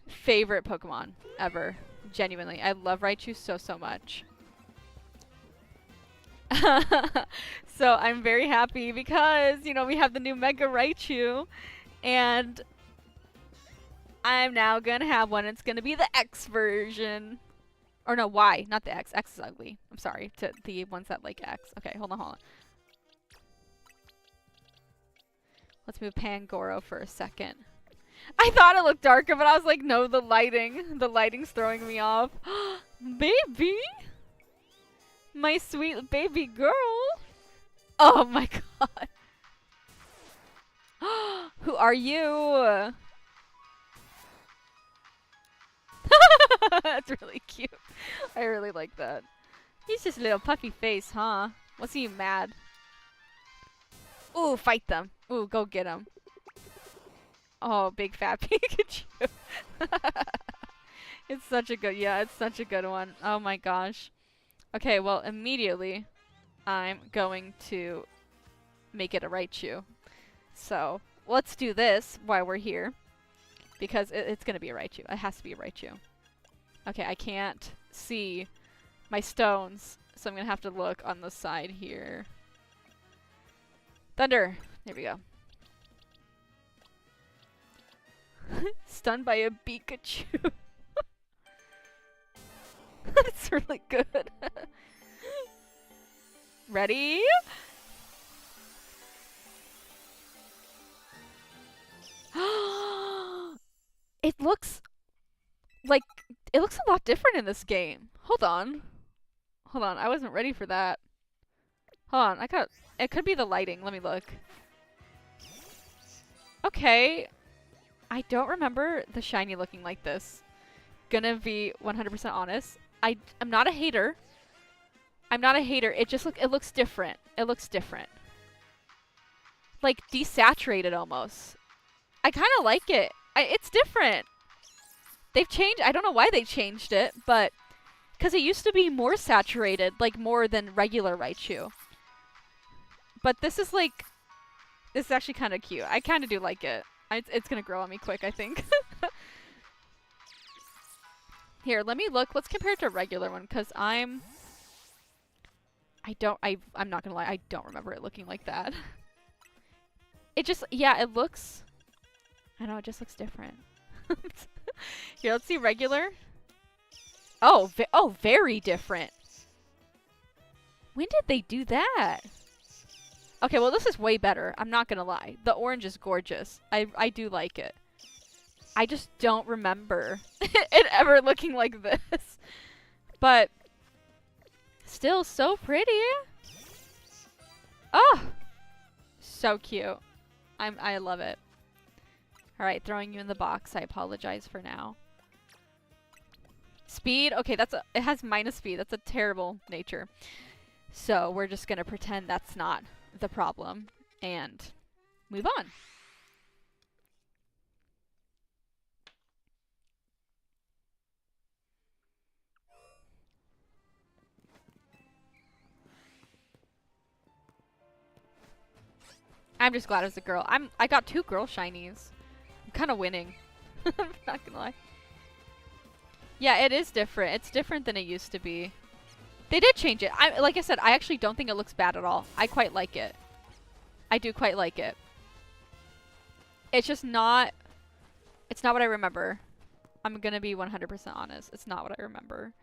favorite Pokemon ever. Genuinely. I love Raichu so, so much. So I'm very happy because, you know, we have the new Mega Raichu. And I'm now gonna have one. It's gonna be the X version. Or no, Y, not the X. X is ugly. I'm sorry to the ones that like X. Okay, hold on, hold on. Let's move Pangoro for a second. I thought it looked darker, but I was like, no, the lighting. The lighting's throwing me off. Baby! My sweet baby girl! Oh my god. Who are you? That's really cute. I really like that. He's just a little puffy face, huh? What's he mad? Ooh, fight them. Ooh, go get him. Oh, big fat Pikachu. It's such a good, yeah, it's such a good one. Oh my gosh. Okay, well, immediately I'm going to make it a Raichu. So let's do this while we're here, because it's going to be a Raichu. It has to be a Raichu. Okay, I can't see my stones, so I'm going to have to look on the side here. Thunder! There we go. Stunned by a Pikachu. That's really good. Ready? It looks like it looks a lot different in this game. Hold on. Hold on, I wasn't ready for that. Hold on, it could be the lighting. Let me look. Okay. I don't remember the shiny looking like this. Gonna be 100% honest. I'm not a hater. I'm not a hater. It looks different. It looks different. Like desaturated almost. I kind of like it. It's different. They've changed. I don't know why they changed it, but because it used to be more saturated, like more than regular Raichu. But this is actually kind of cute. I kind of do like it. It's gonna grow on me quick, I think. Here, let me look. Let's compare it to a regular one, because I'm not gonna lie, I don't remember it looking like that. It just, yeah, it looks, I know, it just looks different. Here, let's see regular. Oh, very different. When did they do that? Okay, well, this is way better. I'm not gonna lie. The orange is gorgeous. I do like it. I just don't remember it ever looking like this. But still so pretty. Oh, so cute. I love it. All right, throwing you in the box. I apologize for now. Speed. Okay, it has minus speed. That's a terrible nature. So we're just gonna pretend that's not the problem and move on. I'm just glad as a girl. I got 2 girl shinies. I'm kind of winning. I'm not gonna lie. Yeah, it is different. It's different than it used to be. They did change it. Like I said, I actually don't think it looks bad at all. I quite like it. I do quite like it. It's just not... It's not what I remember. I'm gonna be 100% honest. It's not what I remember.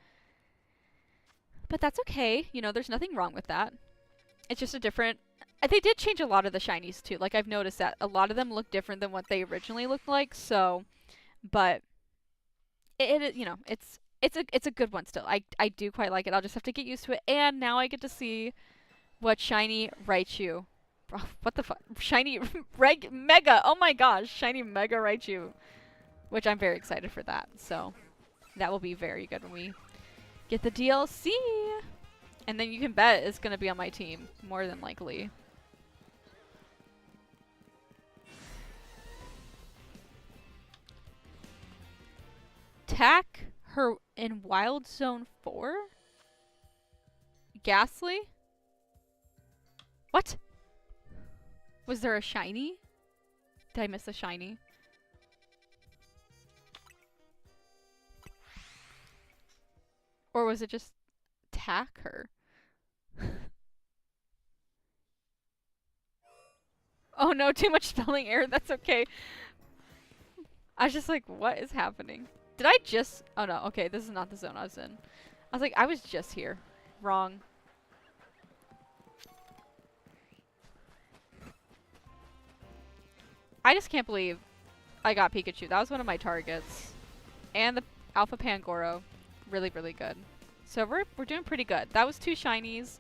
But that's okay. You know, there's nothing wrong with that. It's just a different... They did change a lot of the shinies too. Like, I've noticed that a lot of them look different than what they originally looked like. So, but it you know, it's a good one still. I do quite like it. I'll just have to get used to it. And now I get to see what shiny Raichu. What the fuck? Shiny Mega. Oh my gosh, shiny Mega Raichu. Which I'm very excited for that. So, that will be very good when we get the DLC. And then you can bet it's going to be on my team, more than likely. Attack her in Wild Zone 4? Ghastly? What? Was there a shiny? Did I miss a shiny? Or was it just attack her? Oh no, too much spelling error. That's okay. I was just like, what is happening? Did I just... Oh no, okay, this is not the zone I was in. I was like, I was just here. Wrong. I just can't believe I got Pikachu. That was one of my targets. And the Alpha Pangoro. Really, really good. So we're doing pretty good. That was 2 shinies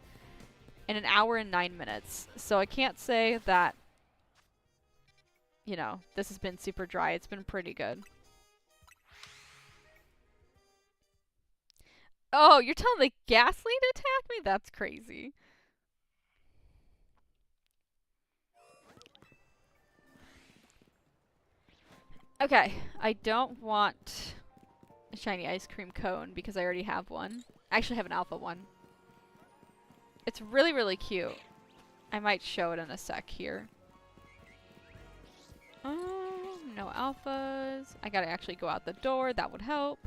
in an hour and 9 minutes. So I can't say that, you know, this has been super dry. It's been pretty good. Oh, you're telling the Ghastly to attack me? That's crazy. Okay, I don't want a shiny ice cream cone because I already have one. I actually have an alpha one. It's really, really cute. I might show it in a sec here. No alphas. I gotta actually go out the door. That would help.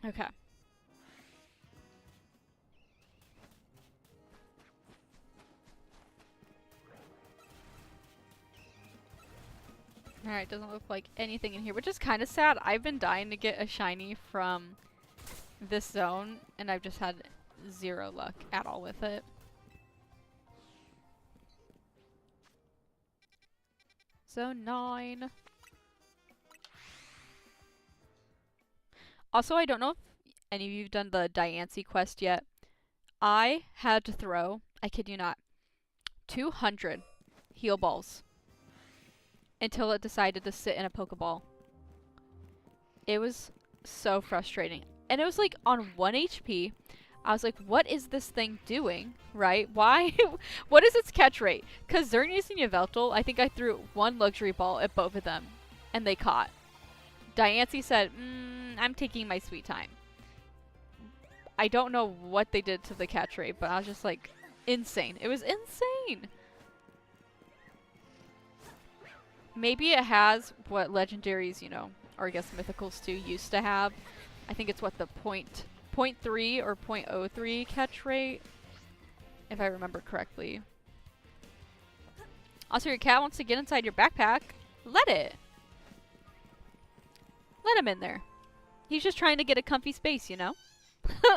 Okay. Alright, doesn't look like anything in here, which is kind of sad. I've been dying to get a shiny from this zone, and I've just had zero luck at all with it. Zone 9. Also, I don't know if any of you have done the Diancie quest yet. I had to throw, I kid you not, 200 heal balls until it decided to sit in a Pokeball. It was so frustrating. And it was like on 1 HP. I was like, what is this thing doing? Right? Why? What is its catch rate? Because Xerneas and Yveltal, I think I threw 1 luxury ball at both of them. And they caught. Diancie said, I'm taking my sweet time. I don't know what they did to the catch rate, but I was just like, insane. It was insane. Maybe it has what legendaries, you know, or I guess mythicals too, used to have. I think it's what the 0.3 or 0.03 catch rate, if I remember correctly. Also, your cat wants to get inside your backpack. Let it. Let him in there. He's just trying to get a comfy space, you know?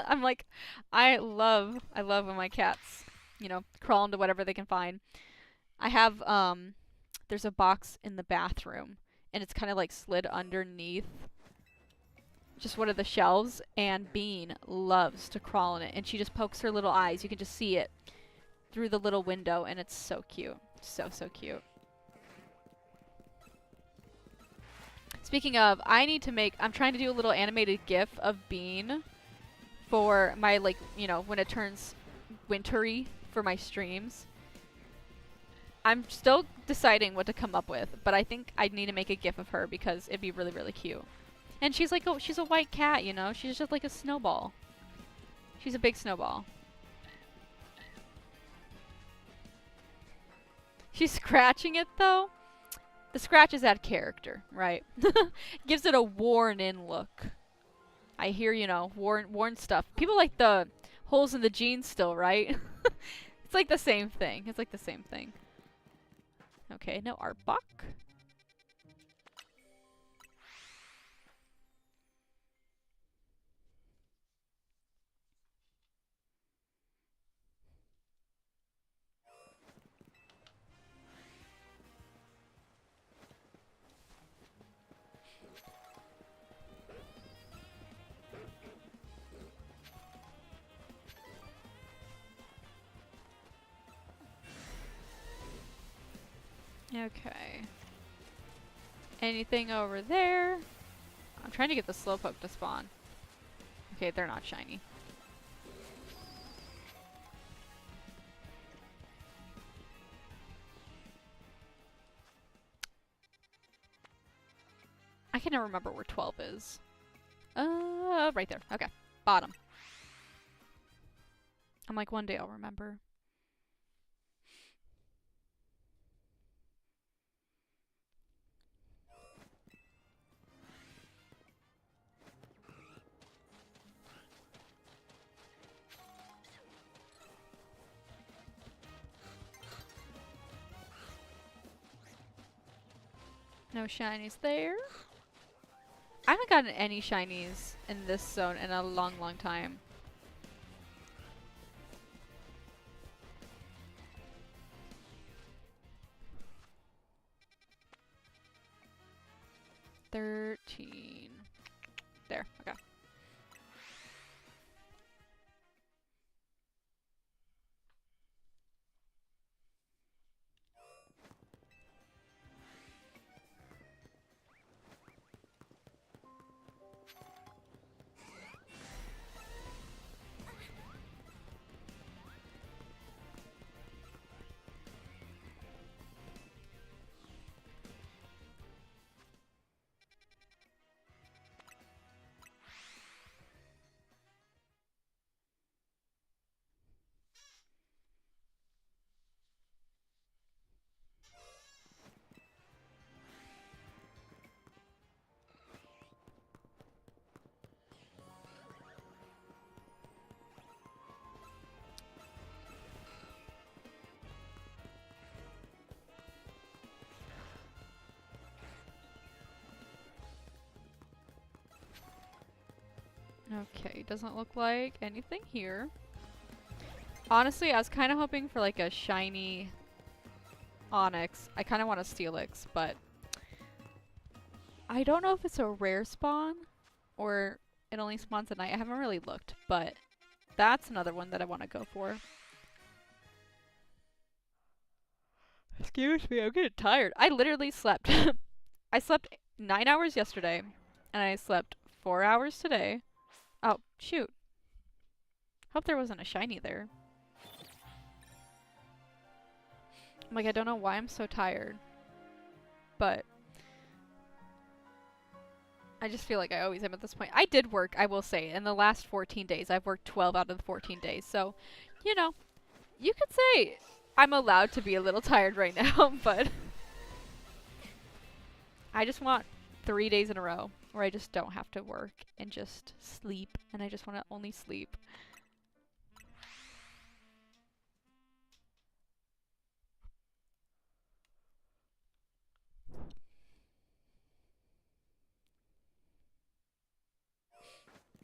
I'm like, I love when my cats, you know, crawl into whatever they can find. I have, there's a box in the bathroom, and it's kind of like slid underneath just one of the shelves, and Bean loves to crawl in it, and she just pokes her little eyes. You can just see it through the little window, and it's so cute. So, so cute. Speaking of, I'm trying to do a little animated GIF of Bean for my, like, you know, when it turns wintry for my streams. I'm still deciding what to come up with, but I think I need to make a GIF of her because it'd be really, really cute. And she's like, she's a white cat, you know? She's just like a snowball. She's a big snowball. She's scratching it, though. The scratches add character, right? Gives it a worn-in look. I hear, you know, worn stuff. People like the holes in the jeans still, right? It's like the same thing. It's like the same thing. Okay, no Arbok. Okay. Anything over there? I'm trying to get the Slowpoke to spawn. Okay, they're not shiny. I can never remember where 12 is. Right there. Okay. Bottom. I'm like, one day I'll remember. No shinies there. I haven't gotten any shinies in this zone in a long, long time. There. Okay. Okay, doesn't look like anything here. Honestly, I was kind of hoping for like a shiny Onyx. I kind of want a Steelix, but I don't know if it's a rare spawn or it only spawns at night. I haven't really looked, but that's another one that I want to go for. Excuse me, I'm getting tired. I literally slept. I slept 9 hours yesterday, and I slept 4 hours today. Oh, shoot. Hope there wasn't a shiny there. Like, I don't know why I'm so tired, but I just feel like I always am at this point. I did work, I will say, in the last 14 days. I've worked 12 out of the 14 days, so, you know, you could say I'm allowed to be a little tired right now, but I just want 3 days in a row where I just don't have to work and just sleep, and I just want to only sleep.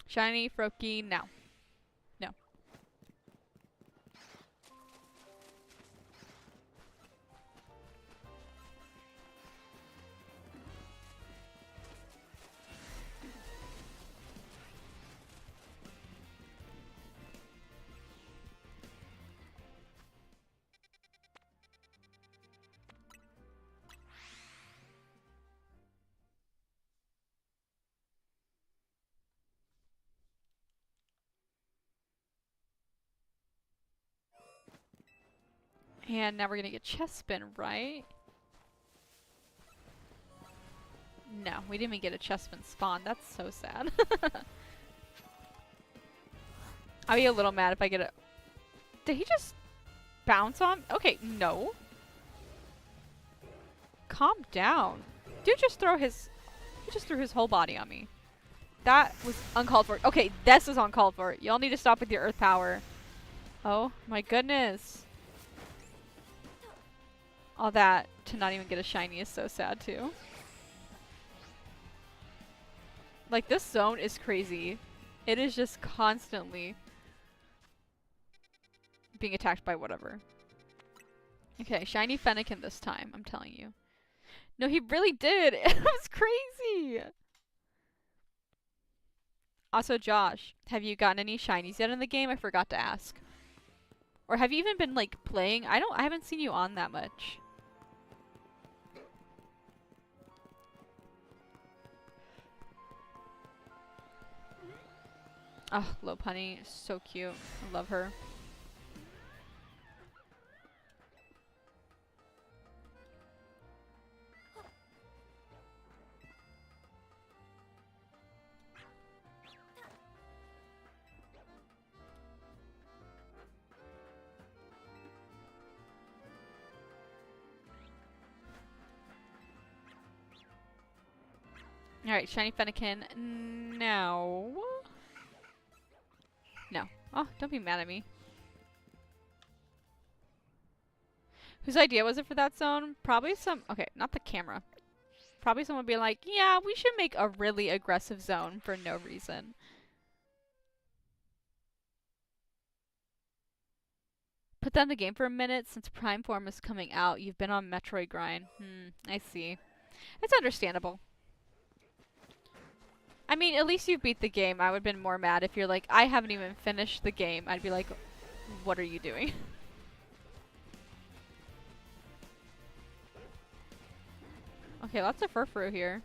Shiny, Froakie, now. No. And now we're gonna get chest spin, right? No, we didn't even get a chest spin spawn. That's so sad. I'll be a little mad if I get a... Did he just bounce on? Okay, no. Calm down. Dude just throw his... He just threw his whole body on me. That was uncalled for. Okay, this is uncalled for. Y'all need to stop with your earth power. Oh my goodness. All that to not even get a shiny is so sad too. Like, this zone is crazy. It is just constantly being attacked by whatever. Okay, shiny Fennekin this time, I'm telling you. No, he really did. It was crazy. Also, Josh, have you gotten any shinies yet in the game? I forgot to ask. Or have you even been, like, playing? I haven't seen you on that much. Oh, Lopunny, so cute. I love her. Alright, shiny Fennekin. No. No. Oh, don't be mad at me. Whose idea was it for that zone? Probably some... Okay, not the camera. Probably someone would be like, yeah, we should make a really aggressive zone for no reason. Put down the game for a minute. Since Prime Form is coming out, you've been on Metroid grind. I see. It's understandable. I mean, at least you beat the game. I would have been more mad if you're like, I haven't even finished the game. I'd be like, what are you doing? Okay, lots of Furfru here.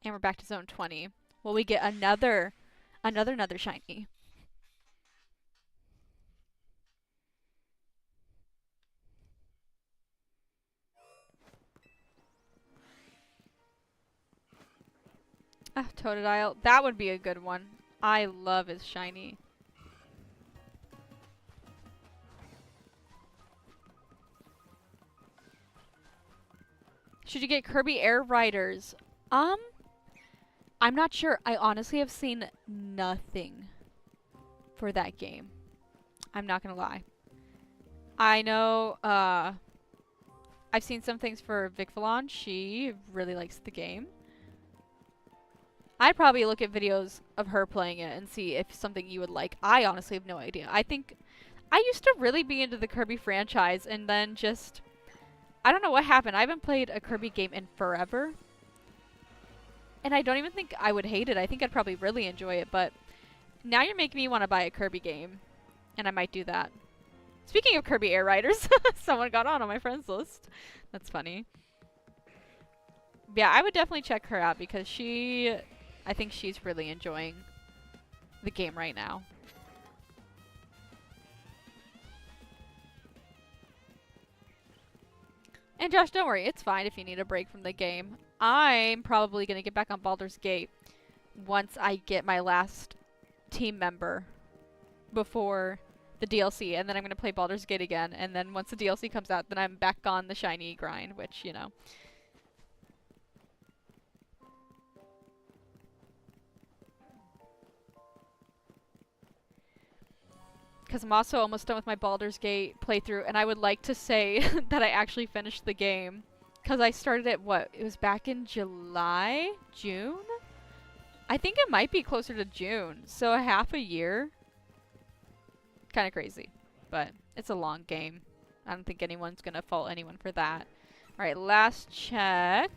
And we're back to zone 20. Will we get another shiny? Ah, Totodile. That would be a good one. I love his shiny. Should you get Kirby Air Riders? I'm not sure. I honestly have seen nothing for that game. I'm not gonna lie. I know, I've seen some things for Vicvalon. She really likes the game. I'd probably look at videos of her playing it and see if something you would like. I honestly have no idea. I think I used to really be into the Kirby franchise and then just I don't know what happened. I haven't played a Kirby game in forever. And I don't even think I would hate it. I think I'd probably really enjoy it, but now you're making me want to buy a Kirby game. And I might do that. Speaking of Kirby Air Riders, someone got on my friends list. That's funny. Yeah, I would definitely check her out because I think she's really enjoying the game right now. And Josh, don't worry, it's fine if you need a break from the game. I'm probably going to get back on Baldur's Gate once I get my last team member before the DLC, and then I'm going to play Baldur's Gate again, and then once the DLC comes out, then I'm back on the shiny grind, which, you know. Because I'm also almost done with my Baldur's Gate playthrough, and I would like to say that I actually finished the game. Because I started it, it was back in July? June? I think it might be closer to June. So a half a year. Kind of crazy. But it's a long game. I don't think anyone's going to fault anyone for that. Alright, last check.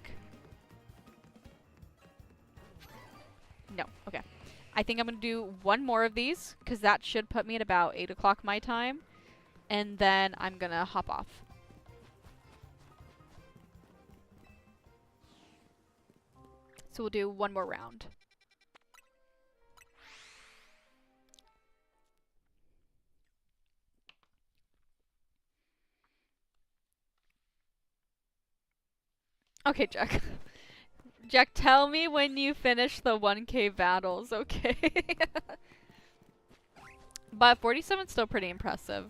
No, okay. I think I'm going to do one more of these, because that should put me at about 8 o'clock my time. And then I'm going to hop off. So we'll do one more round. Okay, Jack. Jack, tell me when you finish the 1K battles, okay? But 47 is still pretty impressive.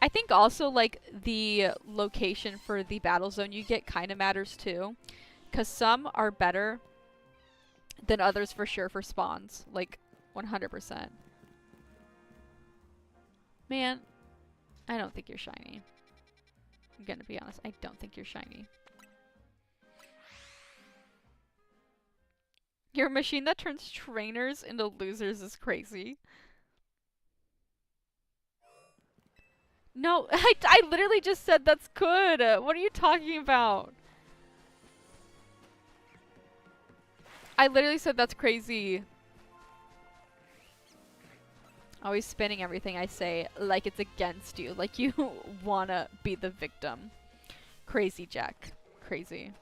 I think also, like, the location for the battle zone you get kind of matters too. Because some are better than others for sure for spawns. Like, 100%. Man, I don't think you're shiny. I'm gonna be honest, I don't think you're shiny. Your machine that turns trainers into losers is crazy. No, I literally just said that's good. What are you talking about? I literally said that's crazy. Always spinning everything I say like it's against you. Like you wanna be the victim. Crazy, Jack. Crazy.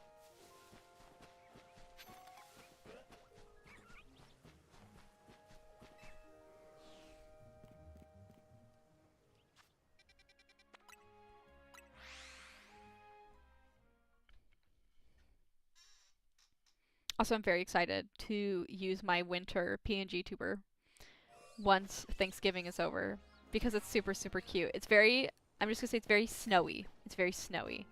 Also, I'm very excited to use my winter PNG tuber once Thanksgiving is over because it's super, super cute. It's very, I'm just gonna say it's very snowy. It's very snowy.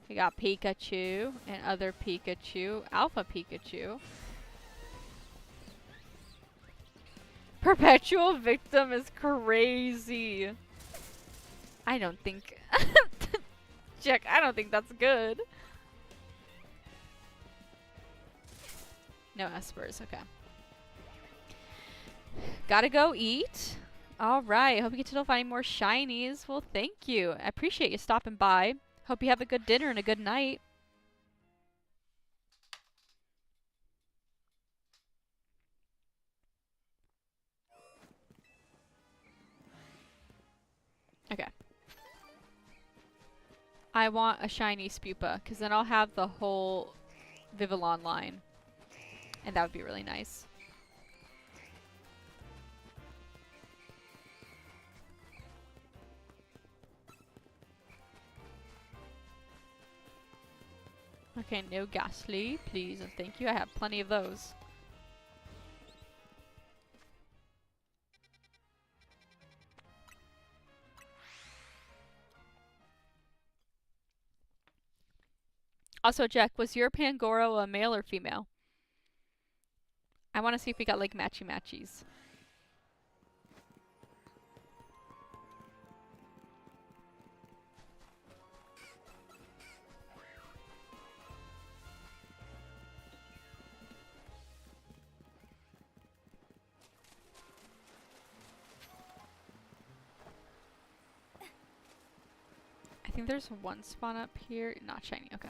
We got Pikachu and other Pikachu, Alpha Pikachu. Perpetual victim is crazy. I don't think... Jack, I don't think that's good. No espers, okay. Gotta go eat. Alright, hope you get to find more shinies. Well, thank you. I appreciate you stopping by. Hope you have a good dinner and a good night. Okay. I want a shiny Spupa, because then I'll have the whole Vivillon line. And that would be really nice. Okay, no Ghastly, please and thank you. I have plenty of those. Also, Jack, was your Pangoro a male or female? I want to see if we got, like, matchy-matchies. think there's one spawn up here. Not shiny. Okay.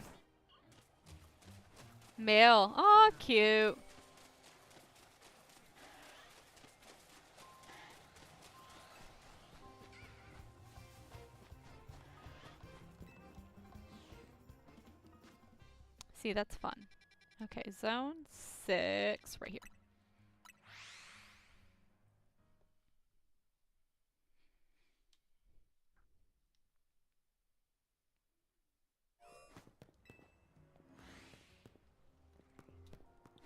Male. Oh, cute. See, that's fun. Okay, zone 6 right here.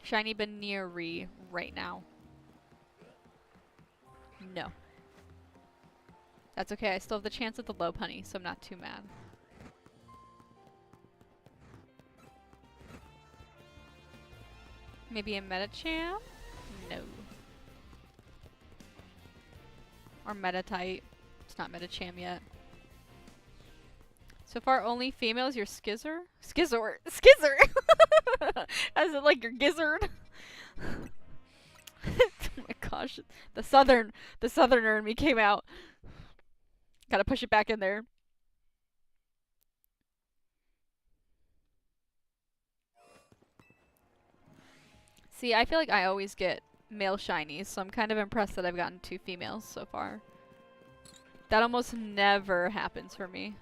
Shiny Baneri right now. No. That's okay, I still have the chance at the low punny, so I'm not too mad. Maybe a Metacham? No. Or Metatite. It's not Metacham yet. So far, only females. Your Skizzer? Skizzer! Skizzer! As in, like, your gizzard? Oh my gosh. The southerner in me came out. Gotta push it back in there. See, I feel like I always get male shinies, so I'm kind of impressed that I've gotten 2 females so far. That almost never happens for me.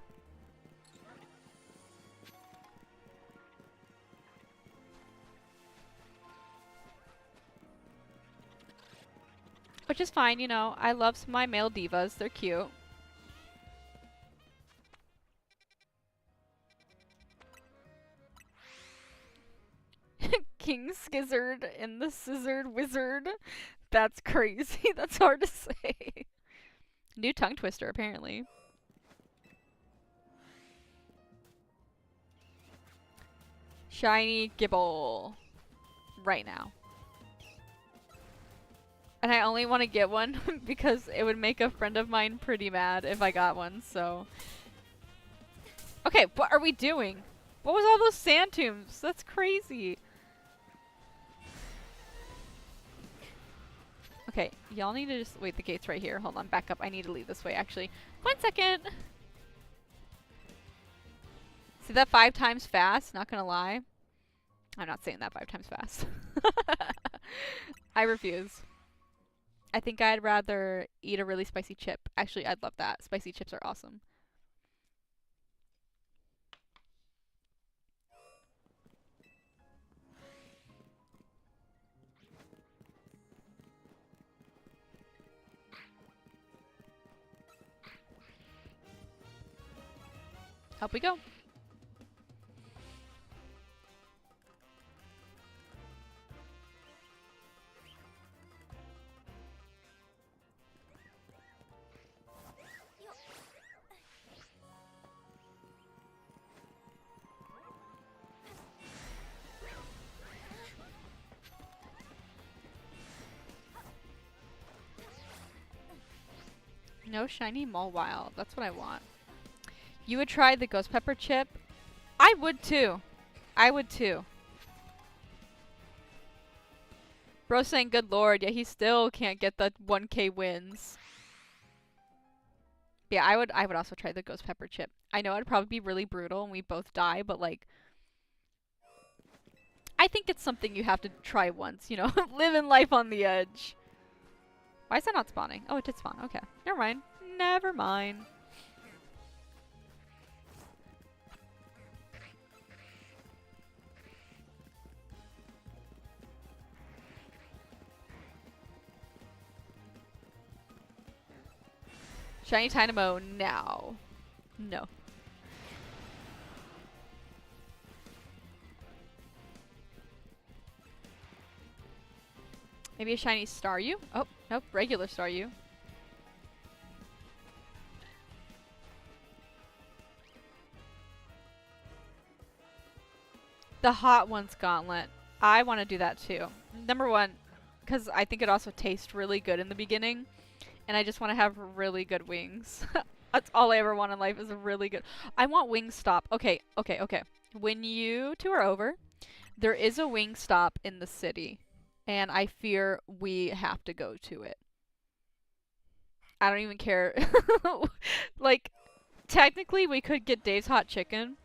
Which is fine, you know. I love my male divas. They're cute. King Skizzard and the Scissored Wizard. That's crazy. That's hard to say. New tongue twister, apparently. Shiny Gibble. Right now. And I only want to get one because it would make a friend of mine pretty mad if I got one, so. Okay, what are we doing? What was all those sand tombs? That's crazy. Okay, y'all need to just wait. The gate's right here. Hold on, back up. I need to leave this way, actually. 1 second. See that 5 times fast? Not gonna lie. I'm not saying that 5 times fast. I refuse. I think I'd rather eat a really spicy chip. Actually, I'd love that. Spicy chips are awesome. Up we go. No shiny Mawile. That's what I want. You would try the ghost pepper chip? I would too. I would too. Bro saying good lord, yet he still can't get the 1k wins. Yeah, I would also try the ghost pepper chip. I know it'd probably be really brutal and we both die, but like I think it's something you have to try once, you know, living life on the edge. Why is that not spawning? Oh, it did spawn. Okay. Never mind. Never mind. Shiny Dynamo now. No. Maybe a shiny Staryu? Oh, nope, regular Staryu. The Hot Ones Gauntlet. I want to do that too. Number one, because I think it also tastes really good in the beginning. And I just want to have really good wings. That's all I ever want in life is a really good... I want Wingstop. Okay. When you two are over, there is a Wingstop in the city. And I fear we have to go to it. I don't even care. Like, Technically, we could get Dave's Hot Chicken.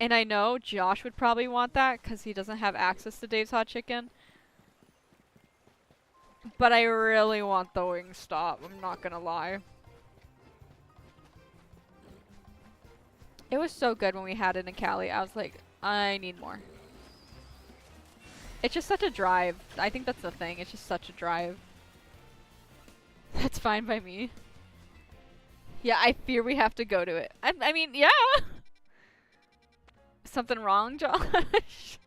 And I know Josh would probably want that because he doesn't have access to Dave's Hot Chicken. But I really want the Wingstop, I'm not gonna lie. It was so good when we had it in Cali. I was like, I need more. It's just such a drive. I think that's the thing. It's just such a drive. That's fine by me. Yeah, I fear we have to go to it. I mean, yeah! Something wrong, Josh?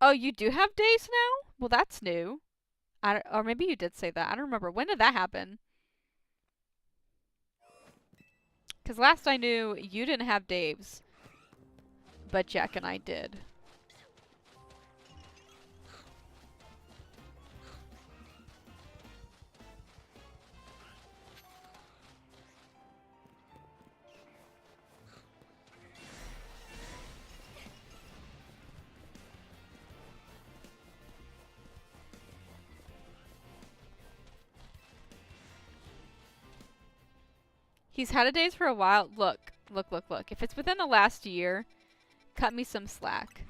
Oh, you do have days now? Well, that's new. Or maybe you did say that. I don't remember. When did that happen? Because last I knew, you didn't have Dave's. But Jack and I did. He's had a Dave's for a while. Look. Look, look, look. If it's within the last year, cut me some slack.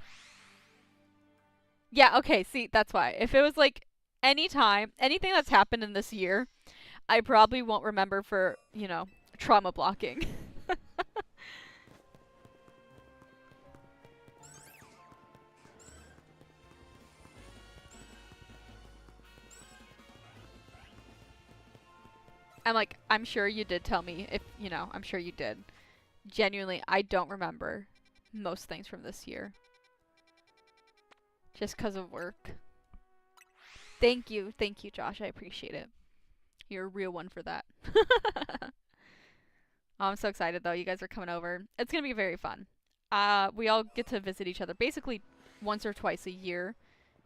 Yeah, okay, see, that's why. If it was like anything that's happened in this year, I probably won't remember for, you know, trauma blocking. I'm sure you did tell me if, you know, I'm sure you did. Genuinely, I don't remember most things from this year. Just because of work. Thank you, Josh. I appreciate it. You're a real one for that. Oh, I'm so excited though. You guys are coming over. It's gonna be very fun. We all get to visit each other basically once or twice a year.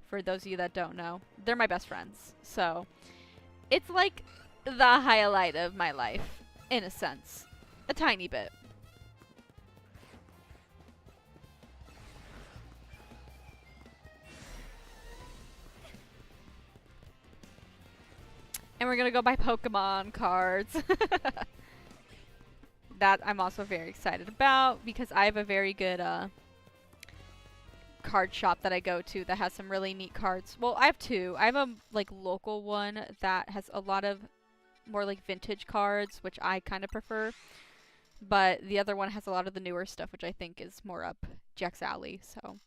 For those of you that don't know, they're my best friends. So it's like the highlight of my life, in a sense, a tiny bit. And we're gonna go buy Pokemon cards. That I'm also very excited about because I have a very good card shop that I go to that has some really neat cards. Well, I have two. I have a like local one that has a lot of more like vintage cards, which I kind of prefer. But the other one has a lot of the newer stuff, which I think is more up Jack's alley. So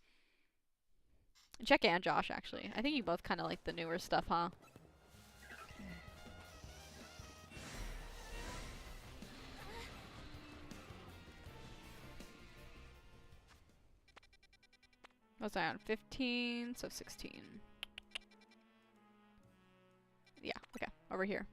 Jack and Josh, actually. I think you both kind of like the newer stuff, huh? What was I on? 15, so 16. Yeah, okay, over here.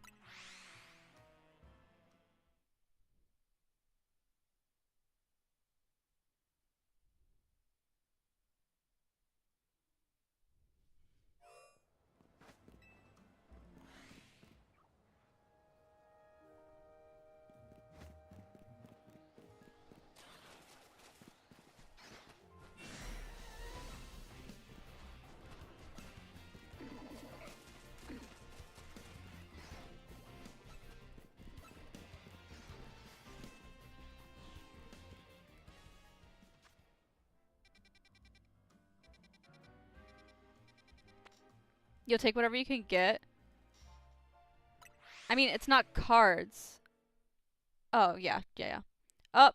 You'll take whatever you can get. I mean, it's not cards. Oh, yeah, yeah, yeah. Oh.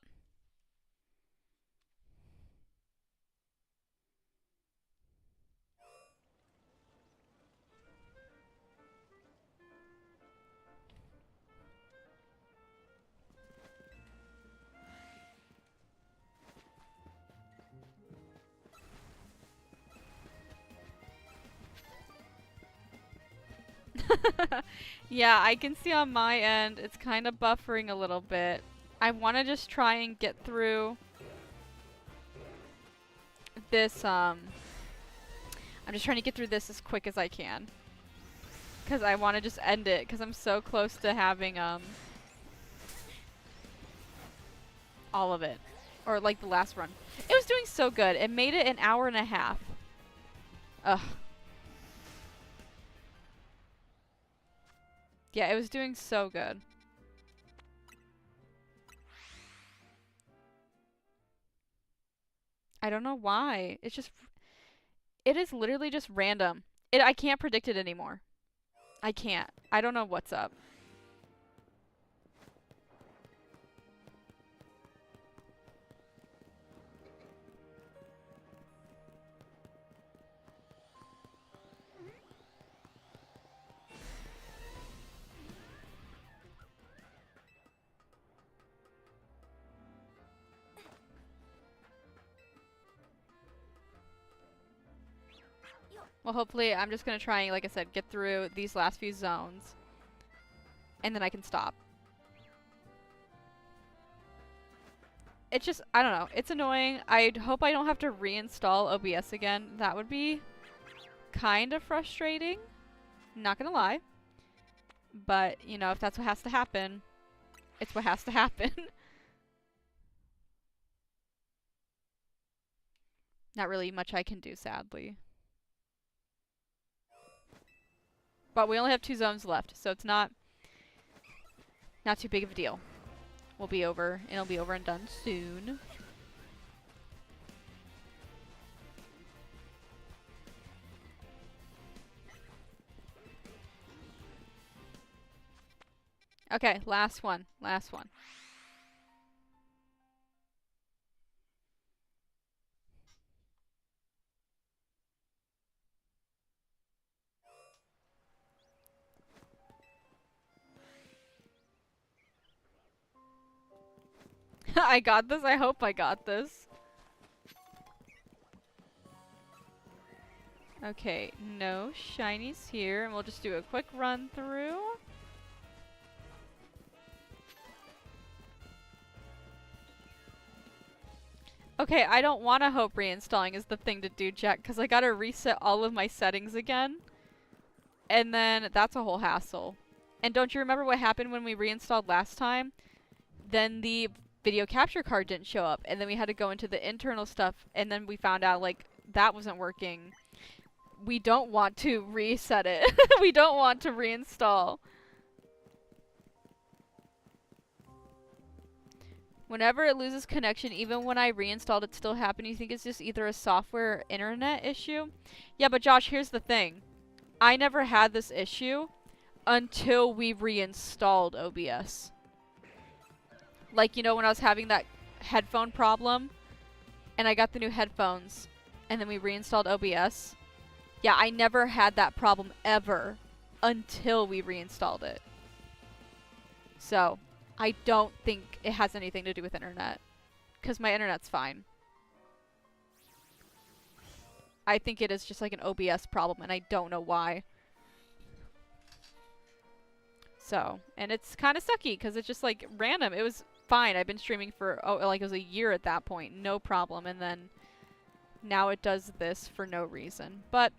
Yeah, I can see on my end, it's kind of buffering a little bit. I want to just try and get through this, I'm just trying to get through this as quick as I can. Because I want to just end it, because I'm so close to having, all of it. Or, like, the last run. It was doing so good. It made it an hour and a half. Ugh. Yeah, it was doing so good. I don't know why. It's just, it is literally just random. I can't predict it anymore. I can't. I don't know what's up. Well, hopefully I'm just going to try, like I said, get through these last few zones. And then I can stop. It's just, I don't know. It's annoying. I hope I don't have to reinstall OBS again. That would be kind of frustrating. Not going to lie. But, you know, if that's what has to happen, it's what has to happen. Not really much I can do, sadly. But we only have 2 zones left, so it's not too big of a deal. We'll be over, and it'll be over and done soon. Okay, last one. Last one. I got this. I hope I got this. Okay, no shinies here, and we'll just do a quick run through. Okay, I don't want to hope reinstalling is the thing to do, Jack, because I gotta reset all of my settings again. And then that's a whole hassle. And don't you remember what happened when we reinstalled last time? Then the video capture card didn't show up, and then we had to go into the internal stuff, and then we found out, like, that wasn't working. We don't want to reset it. We don't want to reinstall. Whenever it loses connection, even when I reinstalled, it's still happening. You think it's just either a software or internet issue? Yeah, but Josh, here's the thing. I never had this issue until we reinstalled OBS. Like, you know, when I was having that headphone problem, and I got the new headphones, and then we reinstalled OBS. Yeah, I never had that problem ever until we reinstalled it. So, I don't think it has anything to do with internet. Because my internet's fine. I think it is just like an OBS problem, and I don't know why. So, and it's kind of sucky, because it's just like random. It was fine. I've been streaming for, like it was a year at that point. No problem. And then now it does this for no reason. But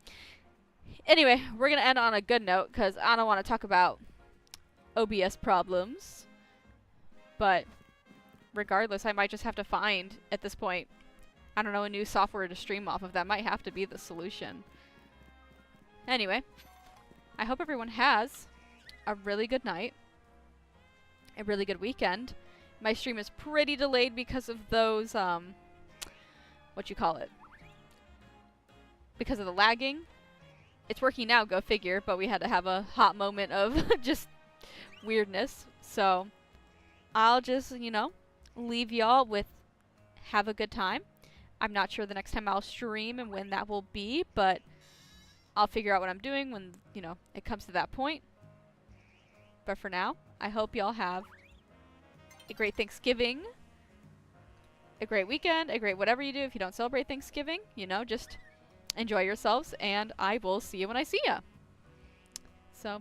anyway, we're going to end on a good note, because I don't want to talk about OBS problems. But regardless, I might just have to find, at this point, I don't know, a new software to stream off of. That might have to be the solution. Anyway, I hope everyone has a really good night, a really good weekend. My stream is pretty delayed because of those, what you call it? Because of the lagging. It's working now, go figure, but we had to have a hot moment of just weirdness. So I'll just, you know, leave y'all with have a good time. I'm not sure the next time I'll stream and when that will be, but I'll figure out what I'm doing when, you know, it comes to that point. But for now, I hope y'all have a great Thanksgiving, a great weekend, a great whatever you do. If you don't celebrate Thanksgiving, you know, just enjoy yourselves, and I will see you when I see ya.